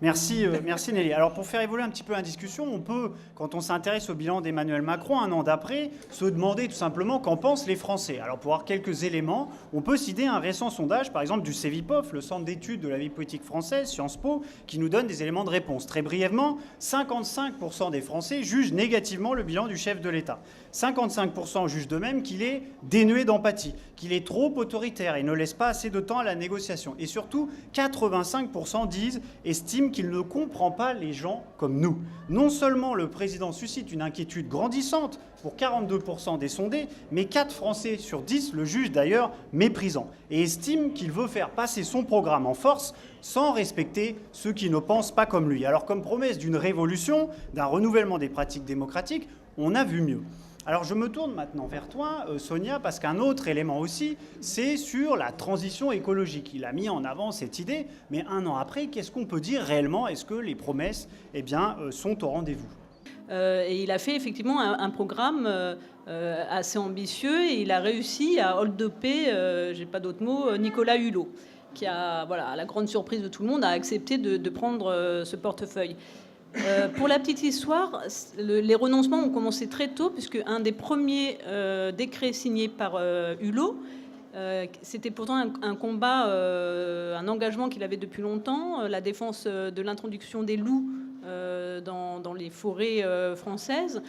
Merci Nelly. Alors pour faire évoluer un petit peu la discussion, on peut, quand on s'intéresse au bilan d'Emmanuel Macron un an d'après, se demander tout simplement qu'en pensent les Français. Alors pour avoir quelques éléments, on peut citer un récent sondage, par exemple du CEVIPOF, le Centre d'études de la vie politique française, Sciences Po, qui nous donne des éléments de réponse. Très brièvement, 55% des Français jugent négativement le bilan du chef de l'État. 55% jugent de même qu'il est dénué d'empathie, qu'il est trop autoritaire et ne laisse pas assez de temps à la négociation. Et surtout, 85% estiment qu'il ne comprend pas les gens comme nous. Non seulement le président suscite une inquiétude grandissante pour 42% des sondés, mais 4 Français sur 10 le jugent d'ailleurs méprisant et estiment qu'il veut faire passer son programme en force sans respecter ceux qui ne pensent pas comme lui. Alors comme promesse d'une révolution, d'un renouvellement des pratiques démocratiques, on a vu mieux. Alors je me tourne maintenant vers toi, Sonia, parce qu'un autre élément aussi, c'est sur la transition écologique. Il a mis en avant cette idée, mais un an après, qu'est-ce qu'on peut dire réellement? Est-ce que les promesses sont au rendez-vous? Et il a fait effectivement un programme assez ambitieux et il a réussi à hold-upper, j'ai pas d'autre mot, Nicolas Hulot, qui a, voilà, à la grande surprise de tout le monde, a accepté de prendre ce portefeuille. Pour la petite histoire, les renoncements ont commencé très tôt, puisque un des premiers décrets signés par Hulot, c'était pourtant un combat, un engagement qu'il avait depuis longtemps, la défense de l'introduction des loups dans les forêts françaises.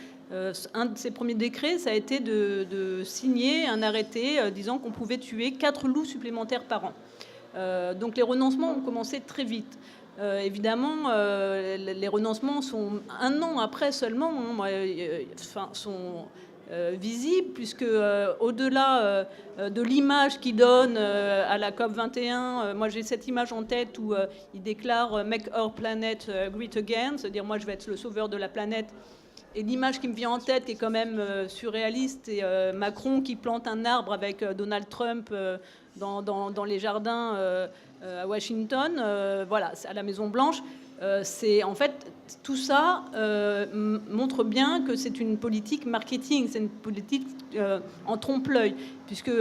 Un de ses premiers décrets, ça a été de signer un arrêté disant qu'on pouvait tuer 4 loups supplémentaires par an. Donc les renoncements ont commencé très vite. Évidemment, les renoncements sont un an après seulement, sont visibles, puisque au-delà de l'image qu'il donne à la COP21, moi j'ai cette image en tête où il déclare « Make our planet great again », c'est-à-dire moi je vais être le sauveur de la planète. Et l'image qui me vient en tête, qui est quand même surréaliste, c'est Macron qui plante un arbre avec Donald Trump dans les jardins à Washington, voilà, à la Maison-Blanche. C'est en fait tout ça montre bien que c'est une politique marketing, c'est une politique en trompe-l'œil, puisque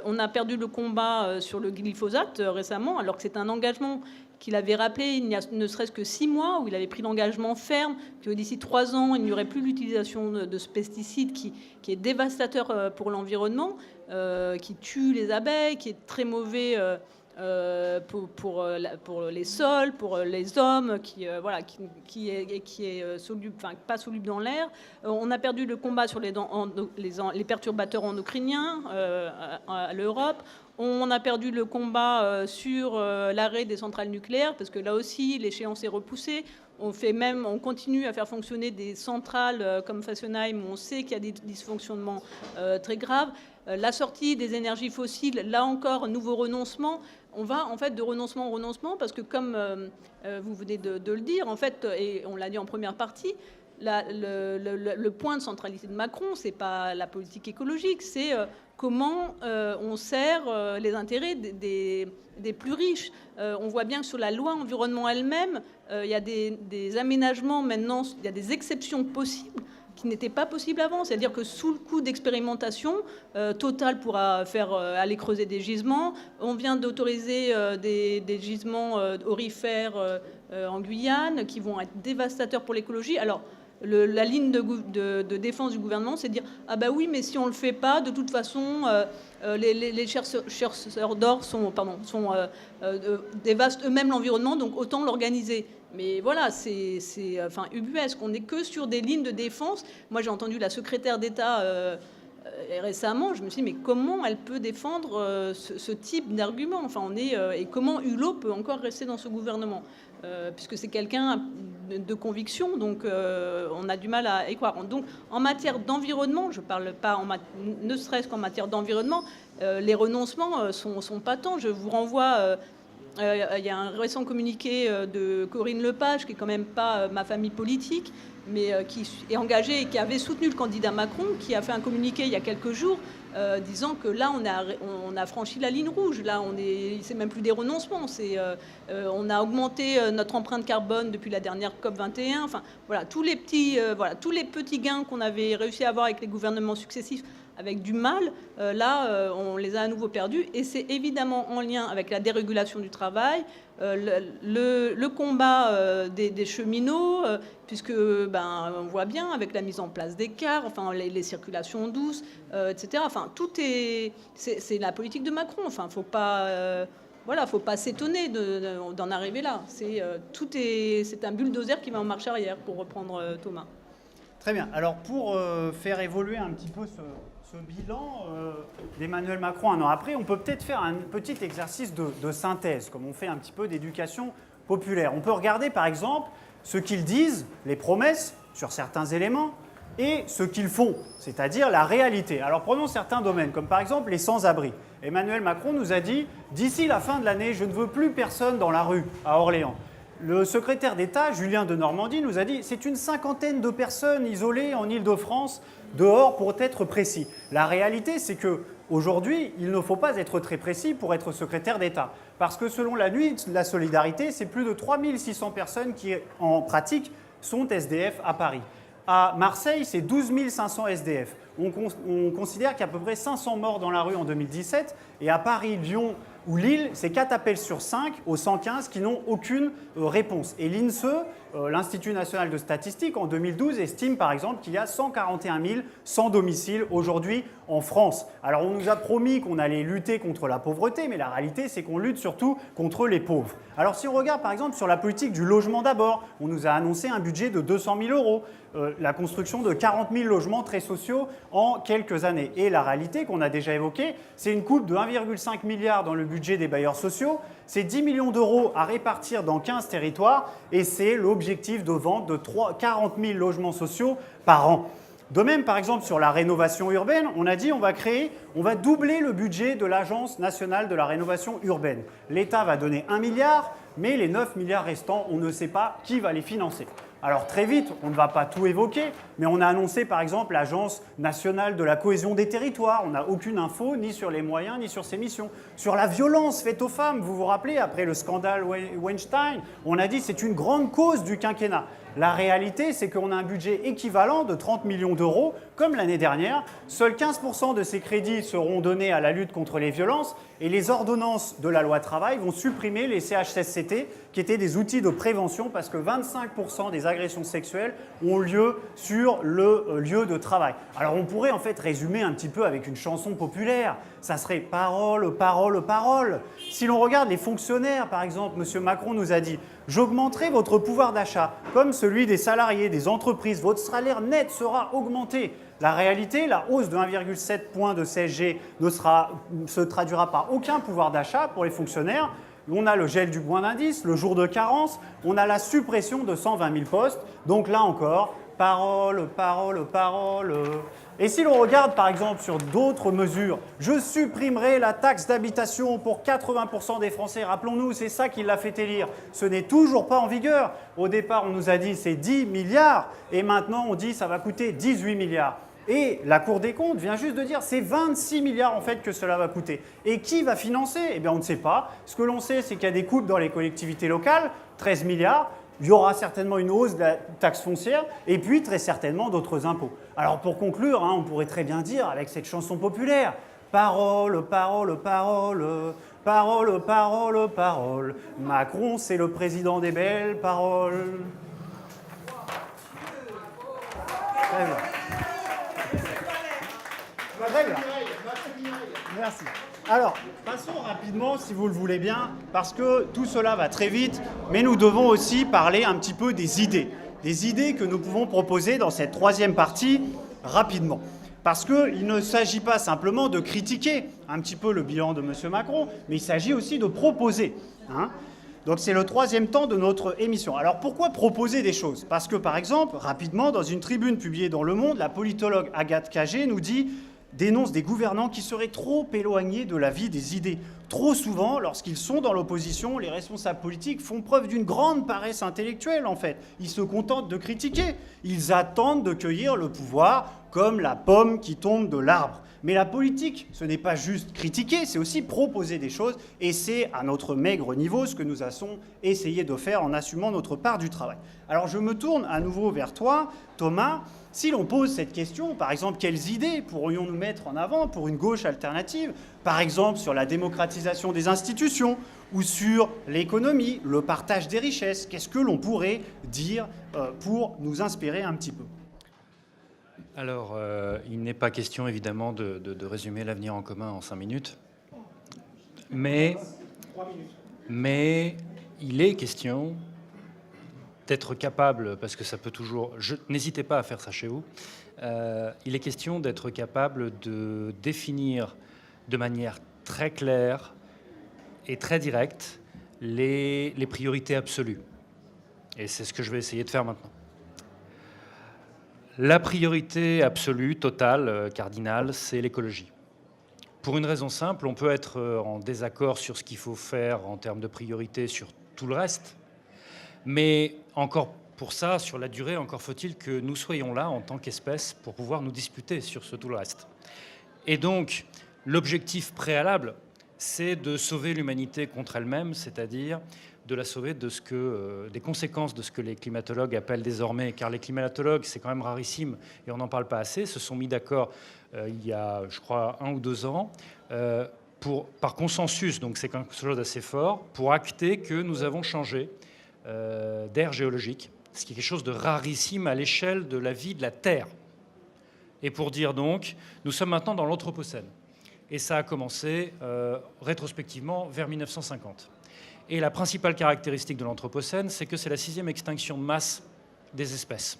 on a perdu le combat sur le glyphosate récemment, alors que c'est un engagement qu'il avait rappelé il y a ne serait-ce que 6 mois, où il avait pris l'engagement ferme que d'ici 3 ans, il n'y aurait plus l'utilisation de ce pesticide qui est dévastateur pour l'environnement, qui tue les abeilles, qui est très mauvais pour les sols, pour les hommes, qui est soluble, enfin pas soluble dans l'air. On a perdu le combat sur les perturbateurs endocriniens à l'Europe. On a perdu le combat sur l'arrêt des centrales nucléaires, parce que là aussi, l'échéance est repoussée. On continue à faire fonctionner des centrales comme Fessenheim, où on sait qu'il y a des dysfonctionnements très graves. La sortie des énergies fossiles, là encore, nouveau renoncement. On va en fait de renoncement en renoncement, parce que comme vous venez de le dire, en fait, et on l'a dit en première partie, le point de centralité de Macron, c'est pas la politique écologique, c'est comment on sert les intérêts des plus riches. On voit bien que sur la loi environnement elle-même, il y a des aménagements maintenant, il y a des exceptions possibles qui n'était pas possible avant. C'est-à-dire que sous le coup d'expérimentation, Total pourra aller creuser des gisements. On vient d'autoriser des gisements aurifères en Guyane qui vont être dévastateurs pour l'écologie. Alors, la ligne de défense du gouvernement, c'est de dire « Ah bah oui, mais si on ne le fait pas, de toute façon, les chercheurs d'or dévastent eux-mêmes l'environnement, donc autant l'organiser ». Mais voilà, c'est ubuesque. On n'est que sur des lignes de défense. Moi, j'ai entendu la secrétaire d'État récemment. Je me suis dit, mais comment elle peut défendre ce type d'argument? Enfin, et comment Hulot peut encore rester dans ce gouvernement puisque c'est quelqu'un de conviction, donc on a du mal à y croire. Donc, en matière d'environnement, je ne parle pas ne serait-ce qu'en matière d'environnement, les renoncements sont patents. Je vous renvoie... il y a un récent communiqué de Corinne Lepage, qui est quand même pas ma famille politique, mais qui est engagée et qui avait soutenu le candidat Macron, qui a fait un communiqué il y a quelques jours disant que là, on a franchi la ligne rouge. Là, c'est même plus des renoncements. On a augmenté notre empreinte carbone depuis la dernière COP21. Enfin, voilà, tous les petits gains qu'on avait réussi à avoir avec les gouvernements successifs, avec du mal, on les a à nouveau perdus. Et c'est évidemment en lien avec la dérégulation du travail, le combat des cheminots, puisque on voit bien avec la mise en place des cars, enfin les circulations douces, etc. Enfin, c'est la politique de Macron. Enfin, faut pas s'étonner d'en arriver là. C'est un bulldozer qui va en marche arrière, pour reprendre Thomas. Très bien. Alors, pour faire évoluer un petit peu ce bilan d'Emmanuel Macron un an après, on peut peut-être faire un petit exercice de synthèse, comme on fait un petit peu d'éducation populaire. On peut regarder, par exemple, ce qu'ils disent, les promesses sur certains éléments, et ce qu'ils font, c'est-à-dire la réalité. Alors, prenons certains domaines, comme par exemple les sans-abri. Emmanuel Macron nous a dit « D'ici la fin de l'année, je ne veux plus personne dans la rue à Orléans ». Le secrétaire d'État, Julien Denormandie, nous a dit « C'est une 50aine de personnes isolées en Île-de-France, dehors pour être précis ». La réalité, c'est qu'aujourd'hui, il ne faut pas être très précis pour être secrétaire d'État. Parce que selon la Nuit de la Solidarité, c'est plus de 3600 personnes qui, en pratique, sont SDF à Paris. À Marseille, c'est 12 500 SDF. On considère qu'il y a à peu près 500 morts dans la rue en 2017. Et à Paris, Lyon ou Lille, c'est 4 appels sur 5 au 115 qui n'ont aucune réponse. Et l'INSEE, l'Institut national de statistique, en 2012, estime par exemple qu'il y a 141 000 sans domicile aujourd'hui en France. Alors on nous a promis qu'on allait lutter contre la pauvreté, mais la réalité c'est qu'on lutte surtout contre les pauvres. Alors si on regarde par exemple sur la politique du logement d'abord, on nous a annoncé un budget de 200 000 €, la construction de 40 000 logements très sociaux en quelques années. Et la réalité qu'on a déjà évoquée, c'est une coupe de 1,5 milliard dans le budget des bailleurs sociaux, c'est 10 millions d'euros à répartir dans 15 territoires et c'est l'objectif de vente de 40 000 logements sociaux par an. De même, par exemple, sur la rénovation urbaine, on a dit on va doubler le budget de l'Agence nationale de la rénovation urbaine. L'État va donner 1 milliard, mais les 9 milliards restants, on ne sait pas qui va les financer. Alors très vite, on ne va pas tout évoquer, mais on a annoncé par exemple l'Agence nationale de la cohésion des territoires. On n'a aucune info ni sur les moyens ni sur ses missions. Sur la violence faite aux femmes, vous vous rappelez, après le scandale Weinstein, on a dit c'est une grande cause du quinquennat. La réalité, c'est qu'on a un budget équivalent de 30 millions d'euros, comme l'année dernière. Seuls 15% de ces crédits seront donnés à la lutte contre les violences et les ordonnances de la loi travail vont supprimer les CHSCT, qui étaient des outils de prévention, parce que 25% des agressions sexuelles ont lieu sur le lieu de travail. Alors on pourrait en fait résumer un petit peu avec une chanson populaire. Ça serait parole, parole, parole. Si l'on regarde les fonctionnaires, par exemple, M. Macron nous a dit « J'augmenterai votre pouvoir d'achat comme celui des salariés, des entreprises. Votre salaire net sera augmenté. » La réalité, la hausse de 1,7 point de CSG ne se traduira par aucun pouvoir d'achat pour les fonctionnaires. On a le gel du point d'indice, le jour de carence, on a la suppression de 120 000 postes. Donc là encore, parole, parole, parole. Et si l'on regarde par exemple sur d'autres mesures, je supprimerai la taxe d'habitation pour 80% des Français. Rappelons-nous, c'est ça qui l'a fait élire. Ce n'est toujours pas en vigueur. Au départ, on nous a dit c'est 10 milliards et maintenant on dit ça va coûter 18 milliards. Et la Cour des comptes vient juste de dire c'est 26 milliards en fait que cela va coûter. Et qui va financer? Eh bien on ne sait pas. Ce que l'on sait, c'est qu'il y a des coupes dans les collectivités locales, 13 milliards. il y aura certainement une hausse de la taxe foncière et puis très certainement d'autres impôts. Alors pour conclure, on pourrait très bien dire avec cette chanson populaire « Parole, parole, parole, parole, parole, parole, Macron c'est le président des belles paroles ». Très bien. Très bien. Merci. Alors, passons rapidement, si vous le voulez bien, parce que tout cela va très vite, mais nous devons aussi parler un petit peu des idées que nous pouvons proposer dans cette troisième partie rapidement. Parce qu'il ne s'agit pas simplement de critiquer un petit peu le bilan de M. Macron, mais il s'agit aussi de proposer. Donc c'est le troisième temps de notre émission. Alors pourquoi proposer des choses? Parce que par exemple, rapidement, dans une tribune publiée dans Le Monde, la politologue Agathe Cagé nous dénonce des gouvernants qui seraient trop éloignés de la vie des idées. Trop souvent, lorsqu'ils sont dans l'opposition, les responsables politiques font preuve d'une grande paresse intellectuelle, en fait. Ils se contentent de critiquer. Ils attendent de cueillir le pouvoir comme la pomme qui tombe de l'arbre. Mais la politique, ce n'est pas juste critiquer, c'est aussi proposer des choses. Et c'est à notre maigre niveau ce que nous avons essayé de faire en assumant notre part du travail. Alors je me tourne à nouveau vers toi, Thomas. Si l'on pose cette question, par exemple, quelles idées pourrions-nous mettre en avant pour une gauche alternative? Par exemple, sur la démocratisation des institutions ou sur l'économie, le partage des richesses. Qu'est-ce que l'on pourrait dire pour nous inspirer un petit peu? Alors, il n'est pas question, évidemment, de résumer l'avenir en commun en 5 minutes. Mais il est question d'être capable, parce que ça peut toujours... N'hésitez pas à faire ça chez vous. Il est question d'être capable de définir de manière très claire et très directe les priorités absolues. Et c'est ce que je vais essayer de faire maintenant. La priorité absolue, totale, cardinale, c'est l'écologie. Pour une raison simple, on peut être en désaccord sur ce qu'il faut faire en termes de priorité sur tout le reste, mais encore pour ça, sur la durée, encore faut-il que nous soyons là en tant qu'espèce pour pouvoir nous disputer sur ce tout le reste. Et donc, l'objectif préalable, c'est de sauver l'humanité contre elle-même, c'est-à-dire de la sauver des conséquences de ce que les climatologues appellent désormais, car les climatologues, c'est quand même rarissime et on n'en parle pas assez, se sont mis d'accord il y a, je crois, 1 ou 2 ans, par consensus, donc c'est quelque chose d'assez fort, pour acter que nous avons changé d'ère géologique, ce qui est quelque chose de rarissime à l'échelle de la vie de la Terre. Et pour dire donc, nous sommes maintenant dans l'Anthropocène. Et ça a commencé rétrospectivement vers 1950. Et la principale caractéristique de l'Anthropocène, c'est que c'est la 6e extinction de masse des espèces.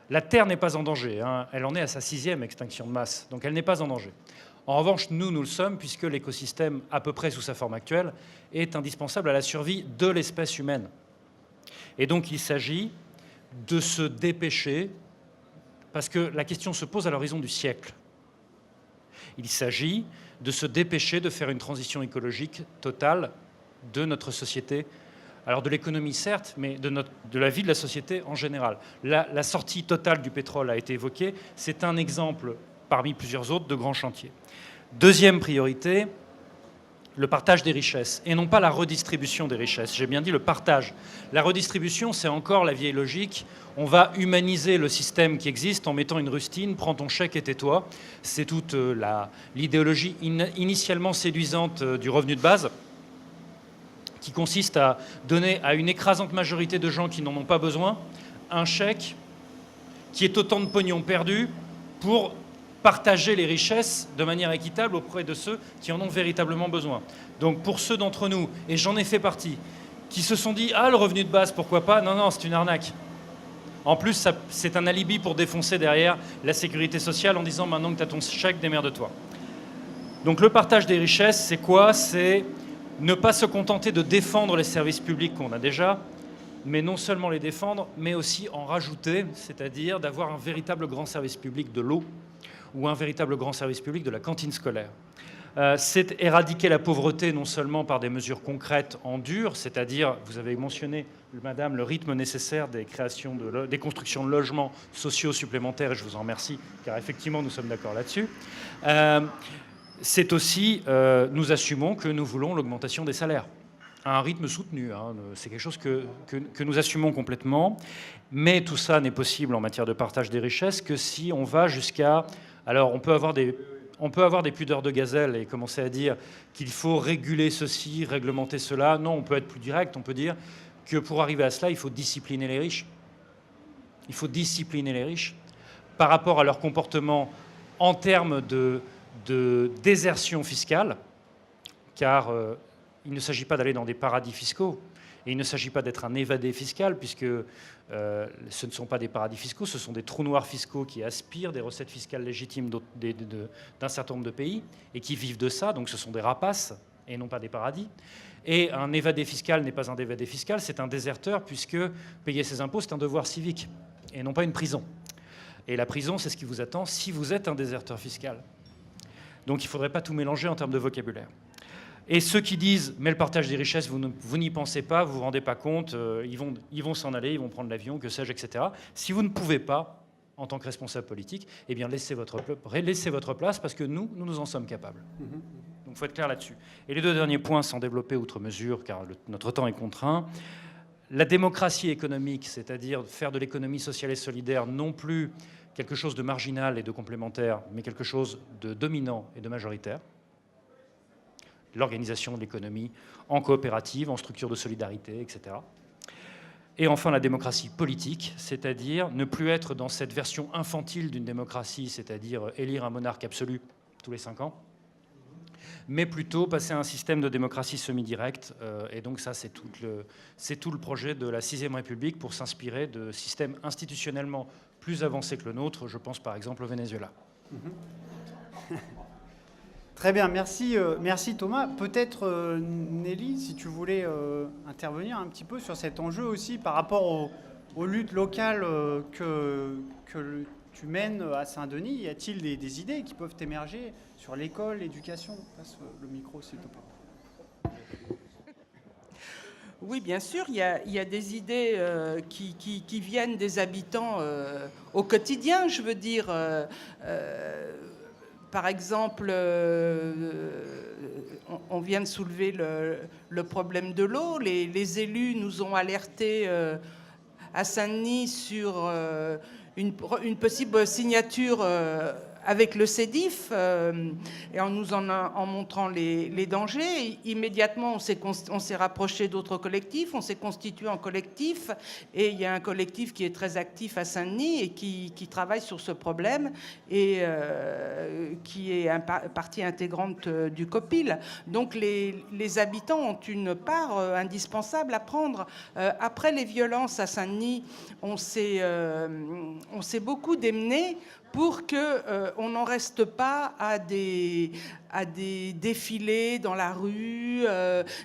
La Terre n'est pas en danger, elle en est à sa 6e extinction de masse, donc elle n'est pas en danger. En revanche, nous le sommes, puisque l'écosystème, à peu près sous sa forme actuelle, est indispensable à la survie de l'espèce humaine. Et donc il s'agit de se dépêcher, parce que la question se pose à l'horizon du siècle. Il s'agit de se dépêcher de faire une transition écologique totale de notre société. Alors de l'économie certes, mais de la vie de la société en général. La sortie totale du pétrole a été évoquée, c'est un exemple parmi plusieurs autres de grands chantiers. Deuxième priorité, le partage des richesses, et non pas la redistribution des richesses. J'ai bien dit le partage. La redistribution, c'est encore la vieille logique. On va humaniser le système qui existe en mettant une rustine, prends ton chèque et tais-toi. C'est toute l'idéologie initialement séduisante du revenu de base, qui consiste à donner à une écrasante majorité de gens qui n'en ont pas besoin un chèque qui est autant de pognon perdu pour partager les richesses de manière équitable auprès de ceux qui en ont véritablement besoin. Donc pour ceux d'entre nous, et j'en ai fait partie, qui se sont dit « Ah, le revenu de base, pourquoi pas ?» Non, c'est une arnaque. En plus, c'est un alibi pour défoncer derrière la sécurité sociale en disant « Maintenant que tu as ton chèque, démerde-toi ». Donc le partage des richesses, c'est quoi? C'est ne pas se contenter de défendre les services publics qu'on a déjà, mais non seulement les défendre, mais aussi en rajouter, c'est-à-dire d'avoir un véritable grand service public de l'eau ou un véritable grand service public de la cantine scolaire. C'est éradiquer la pauvreté non seulement par des mesures concrètes en dur, c'est-à-dire, vous avez mentionné, madame, le rythme nécessaire des constructions de logements sociaux supplémentaires, et je vous en remercie, car effectivement, nous sommes d'accord là-dessus. C'est aussi, nous assumons que nous voulons l'augmentation des salaires. à un rythme soutenu. Hein. C'est quelque chose que nous assumons complètement. Mais tout ça n'est possible en matière de partage des richesses que si on va jusqu'à... Alors, on peut avoir des pudeurs de gazelle et commencer à dire qu'il faut réguler ceci, réglementer cela. Non, on peut être plus direct. On peut dire que pour arriver à cela, il faut discipliner les riches. Il faut discipliner les riches par rapport à leur comportement en termes de désertion fiscale, car il ne s'agit pas d'aller dans des paradis fiscaux, et il ne s'agit pas d'être un évadé fiscal, puisque ce ne sont pas des paradis fiscaux, ce sont des trous noirs fiscaux qui aspirent des recettes fiscales légitimes d'un certain nombre de pays, et qui vivent de ça, donc ce sont des rapaces, et non pas des paradis. Et un évadé fiscal n'est pas un évadé fiscal, c'est un déserteur, puisque payer ses impôts, c'est un devoir civique, et non pas une prison. Et la prison, c'est ce qui vous attend si vous êtes un déserteur fiscal. Donc il ne faudrait pas tout mélanger en termes de vocabulaire. Et ceux qui disent « mais le partage des richesses, vous n'y pensez pas, vous ne vous rendez pas compte, ils vont s'en aller, ils vont prendre l'avion, que sais-je, etc. » Si vous ne pouvez pas, en tant que responsable politique, eh bien laissez votre place, parce que nous en sommes capables. Donc il faut être clair là-dessus. Et les deux derniers points, sans développer outre mesure, car notre temps est contraint, la démocratie économique, c'est-à-dire faire de l'économie sociale et solidaire non plus quelque chose de marginal et de complémentaire, mais quelque chose de dominant et de majoritaire. L'organisation de l'économie en coopérative, en structure de solidarité, etc. Et enfin, la démocratie politique, c'est-à-dire ne plus être dans cette version infantile d'une démocratie, c'est-à-dire élire un monarque absolu tous les 5 ans, mais plutôt passer à un système de démocratie semi-directe. Et donc ça, c'est tout le projet de la 6e République pour s'inspirer de systèmes institutionnellement plus avancés que le nôtre. Je pense par exemple au Venezuela. Très bien, merci Thomas. Peut-être Nelly, si tu voulais intervenir un petit peu sur cet enjeu aussi par rapport aux luttes locales que tu mènes à Saint-Denis. Y a-t-il des idées qui peuvent émerger sur l'école, l'éducation? Passe le micro, s'il te plaît. Oui, bien sûr, il y a des idées qui viennent des habitants au quotidien, je veux dire. Par exemple, on vient de soulever le problème de l'eau. Les élus nous ont alertés à Saint-Denis sur une possible signature avec le CEDIF et en nous en montrant les dangers. Immédiatement, on s'est rapproché d'autres collectifs, on s'est constitué en collectif, et il y a un collectif qui est très actif à Saint-Denis et qui travaille sur ce problème et qui est partie intégrante du COPIL. Donc les habitants ont une part indispensable à prendre. Après les violences à Saint-Denis, on s'est beaucoup démené pour qu'on n'en reste pas à des défilés dans la rue,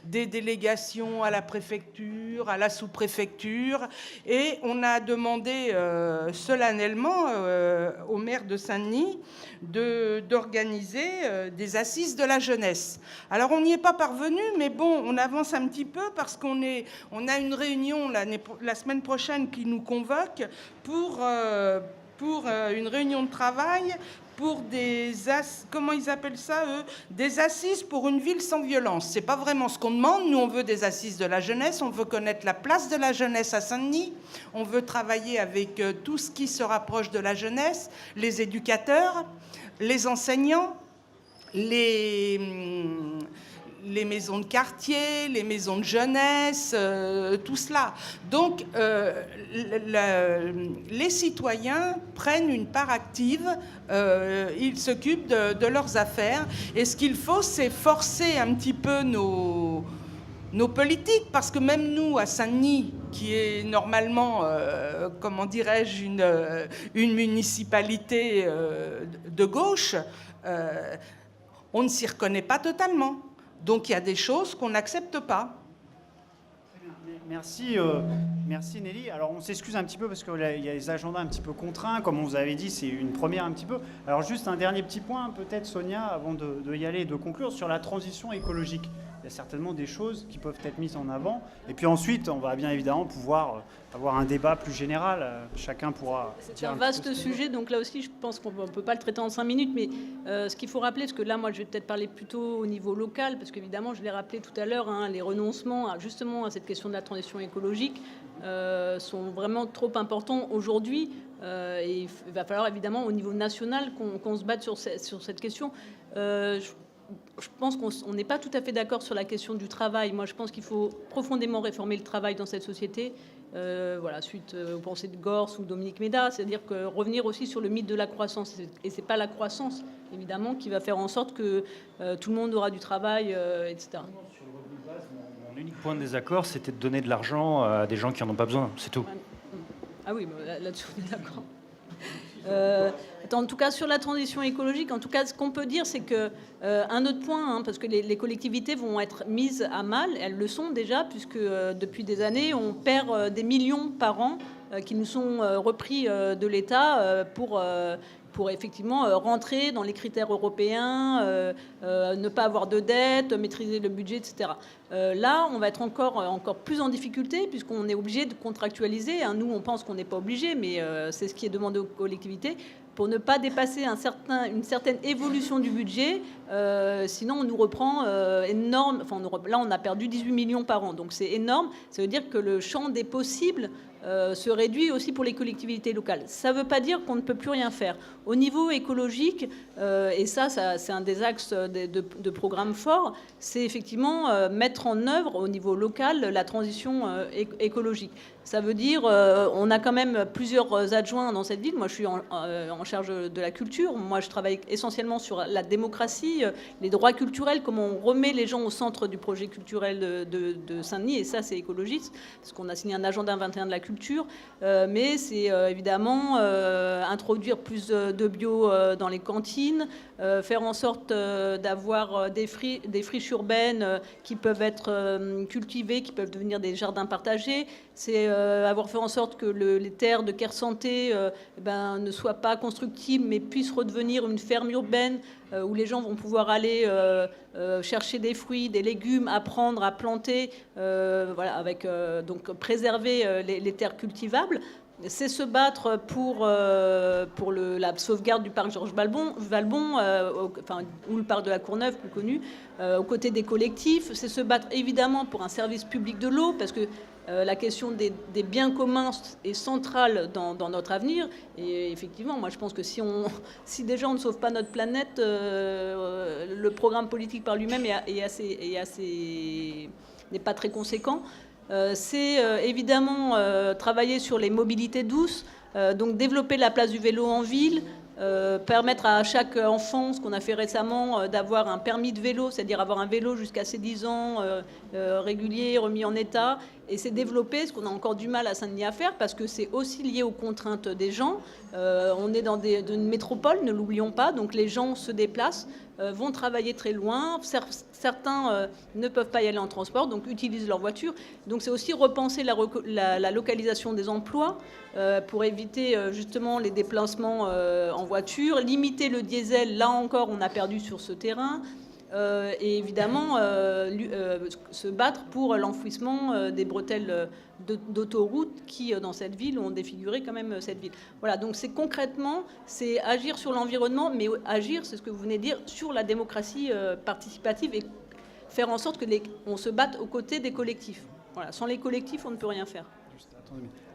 des délégations à la préfecture, à la sous-préfecture. Et on a demandé solennellement au maire de Saint-Denis d'organiser des assises de la jeunesse. Alors on n'y est pas parvenu, mais bon, on avance un petit peu parce qu'on a une réunion la semaine prochaine qui nous convoque pour une réunion de travail pour comment ils appellent ça, eux, des assises pour une ville sans violence. C'est pas vraiment ce qu'on demande. Nous, on veut des assises de la jeunesse, on veut connaître la place de la jeunesse à Saint-Denis, on veut travailler avec tout ce qui se rapproche de la jeunesse, les éducateurs, les enseignants, les maisons de quartier, les maisons de jeunesse, tout cela. Donc, les citoyens prennent une part active, ils s'occupent de leurs affaires. Et ce qu'il faut, c'est forcer un petit peu nos politiques, parce que même nous, à Saint-Denis, qui est normalement, comment dirais-je, une municipalité de gauche, on ne s'y reconnaît pas totalement. Donc il y a des choses qu'on n'accepte pas. Merci, Merci Nelly. Alors on s'excuse un petit peu parce qu'il y a les agendas un petit peu contraints. Comme on vous avait dit, c'est une première un petit peu. Alors juste un dernier petit point, peut-être Sonia, avant de y aller et de conclure, sur la transition écologique. Il y a certainement des choses qui peuvent être mises en avant. Et puis ensuite, on va bien évidemment pouvoir avoir un débat plus général. Chacun pourra... C'est un vaste sujet, donc là aussi, je pense qu'on ne peut pas le traiter en 5 minutes. Mais ce qu'il faut rappeler, parce que là, moi, je vais peut-être parler plutôt au niveau local, parce qu'évidemment, je l'ai rappelé tout à l'heure, hein, les renoncements justement à cette question de la transition écologique sont vraiment trop importants aujourd'hui. Et il va falloir évidemment, au niveau national, qu'on se batte sur cette question. Je pense qu'on n'est pas tout à fait d'accord sur la question du travail. Moi, je pense qu'il faut profondément réformer le travail dans cette société. Voilà, suite aux pensées de Gors ou Dominique Méda, c'est-à-dire que revenir aussi sur le mythe de la croissance. Et c'est pas la croissance, évidemment, qui va faire en sorte que tout le monde aura du travail, etc. Sur le revenu de base, mon unique point de désaccord, c'était de donner de l'argent à des gens qui n'en ont pas besoin, c'est tout. Ah oui, là-dessus, on est d'accord. En tout cas, sur la transition écologique, en tout cas, ce qu'on peut dire, c'est que un autre point, hein, parce que les collectivités vont être mises à mal, elles le sont déjà, puisque depuis des années, on perd des millions par an qui nous sont repris de l'État pour effectivement rentrer dans les critères européens, ne pas avoir de dette, maîtriser le budget, etc. Là, on va être encore plus en difficulté puisqu'on est obligé de contractualiser. Hein. Nous, on pense qu'on n'est pas obligé, mais c'est ce qui est demandé aux collectivités pour ne pas dépasser une certaine évolution du budget. Sinon, on nous reprend énorme. Enfin, là, on a perdu 18 millions par an, donc c'est énorme. Ça veut dire que le champ des possibles se réduit aussi pour les collectivités locales. Ça ne veut pas dire qu'on ne peut plus rien faire. Au niveau écologique, et ça c'est un des axes de programme fort, c'est effectivement mettre en œuvre au niveau local la transition écologique. Ça veut dire, on a quand même plusieurs adjoints dans cette ville. Moi, je suis en charge de la culture. Moi, je travaille essentiellement sur la démocratie, les droits culturels, comment on remet les gens au centre du projet culturel de Saint-Denis. Et ça, c'est écologiste, parce qu'on a signé un agenda 21 de la culture. Mais c'est évidemment introduire plus de bio dans les cantines, faire en sorte d'avoir des friches urbaines qui peuvent être cultivées, qui peuvent devenir des jardins partagés. C'est avoir fait en sorte que les terres de Kersanté ne soient pas constructibles, mais puissent redevenir une ferme urbaine où les gens vont pouvoir aller chercher des fruits, des légumes, apprendre à planter, voilà, donc préserver les terres cultivables. C'est se battre pour la sauvegarde du parc Georges Valbon, ou le parc de la Courneuve, plus connu, aux côtés des collectifs. C'est se battre évidemment pour un service public de l'eau, parce que la question des biens communs est centrale dans notre avenir. Et effectivement, moi je pense que si déjà on ne sauve pas notre planète, le programme politique par lui-même n'est pas très conséquent. C'est évidemment travailler sur les mobilités douces, donc développer la place du vélo en ville, permettre à chaque enfant, ce qu'on a fait récemment, d'avoir un permis de vélo, c'est-à-dire avoir un vélo jusqu'à ses 10 ans, régulier, remis en état. Et c'est développer ce qu'on a encore du mal à Saint-Denis à faire, parce que c'est aussi lié aux contraintes des gens. On est dans une métropole, ne l'oublions pas, donc les gens se déplacent, vont travailler très loin. Certains ne peuvent pas y aller en transport, donc utilisent leur voiture. Donc c'est aussi repenser la localisation des emplois pour éviter justement les déplacements en voiture, limiter le diesel. Là encore, on a perdu sur ce terrain. Et évidemment se battre pour l'enfouissement des bretelles d'autoroute qui, dans cette ville, ont défiguré quand même cette ville. Voilà, donc c'est concrètement, c'est agir sur l'environnement, mais agir, c'est ce que vous venez de dire, sur la démocratie participative et faire en sorte qu'on se batte aux côtés des collectifs. Voilà, sans les collectifs, on ne peut rien faire.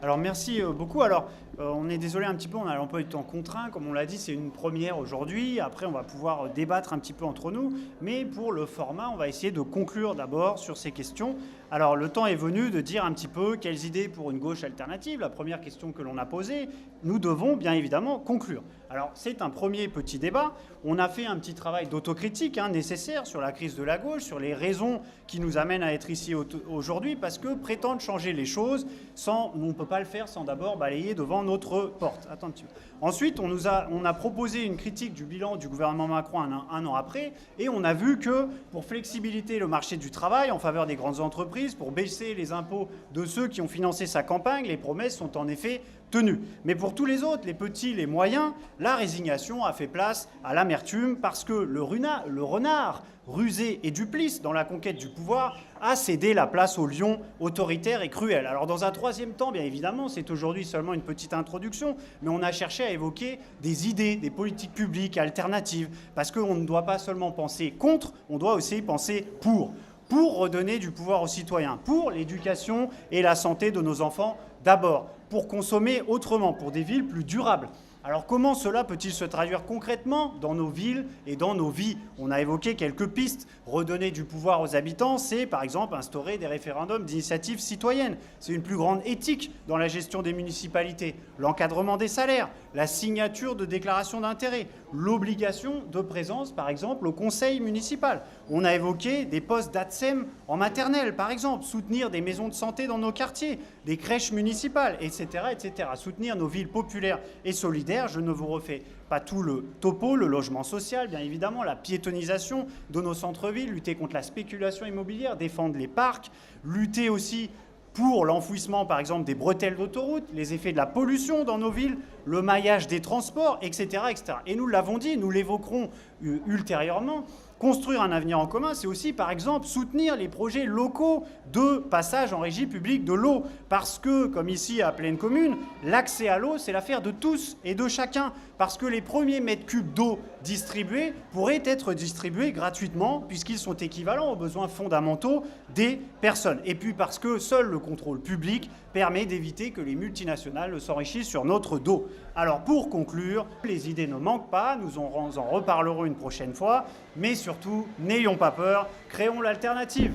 Alors merci beaucoup. Alors on est désolé un petit peu, on a l'emploi du temps contraint, comme on l'a dit, c'est une première aujourd'hui. Après on va pouvoir débattre un petit peu entre nous, mais pour le format, on va essayer de conclure d'abord sur ces questions. Alors le temps est venu de dire un petit peu quelles idées pour une gauche alternative. La première question que l'on a posée, nous devons bien évidemment conclure. Alors, c'est un premier petit débat. On a fait un petit travail d'autocritique nécessaire sur la crise de la gauche, sur les raisons qui nous amènent à être ici aujourd'hui, parce que prétendre changer les choses, on ne peut pas le faire sans d'abord balayer devant notre porte. Attends un petit peu. Ensuite, on a proposé une critique du bilan du gouvernement Macron un an après, et on a vu que pour flexibiliter le marché du travail en faveur des grandes entreprises, pour baisser les impôts de ceux qui ont financé sa campagne, les promesses sont en effet tenues. Mais pour tous les autres, les petits, les moyens, la résignation a fait place à l'amertume parce que le renard, rusé et duplice dans la conquête du pouvoir, a cédé la place au lion autoritaire et cruel. Alors dans un troisième temps, bien évidemment, c'est aujourd'hui seulement une petite introduction, mais on a cherché à évoquer des idées, des politiques publiques alternatives, parce qu'on ne doit pas seulement penser contre, on doit aussi penser pour redonner du pouvoir aux citoyens, pour l'éducation et la santé de nos enfants d'abord, pour consommer autrement, pour des villes plus durables. Alors comment cela peut-il se traduire concrètement dans nos villes et dans nos vies? On a évoqué quelques pistes. Redonner du pouvoir aux habitants, c'est par exemple instaurer des référendums d'initiative citoyenne. C'est une plus grande éthique dans la gestion des municipalités, l'encadrement des salaires, la signature de déclarations d'intérêt, l'obligation de présence par exemple au conseil municipal. On a évoqué des postes d'ATSEM en maternelle par exemple, soutenir des maisons de santé dans nos quartiers, des crèches municipales, etc., etc. Soutenir nos villes populaires et solidaires. Je ne vous refais pas tout le topo, le logement social, bien évidemment, la piétonisation de nos centres-villes, lutter contre la spéculation immobilière, défendre les parcs, lutter aussi pour l'enfouissement, par exemple, des bretelles d'autoroute, les effets de la pollution dans nos villes, le maillage des transports, etc., etc. Et nous l'avons dit, nous l'évoquerons ultérieurement, construire un avenir en commun, c'est aussi, par exemple, soutenir les projets locaux de passage en régie publique de l'eau. Parce que, comme ici à Plaine Commune, l'accès à l'eau, c'est l'affaire de tous et de chacun. Parce que les premiers mètres cubes d'eau distribués pourraient être distribués gratuitement, puisqu'ils sont équivalents aux besoins fondamentaux des personnes. Et puis parce que seul le contrôle public permet d'éviter que les multinationales ne s'enrichissent sur notre dos. Alors pour conclure, les idées ne manquent pas, nous en reparlerons une prochaine fois, mais surtout, n'ayons pas peur, créons l'alternative.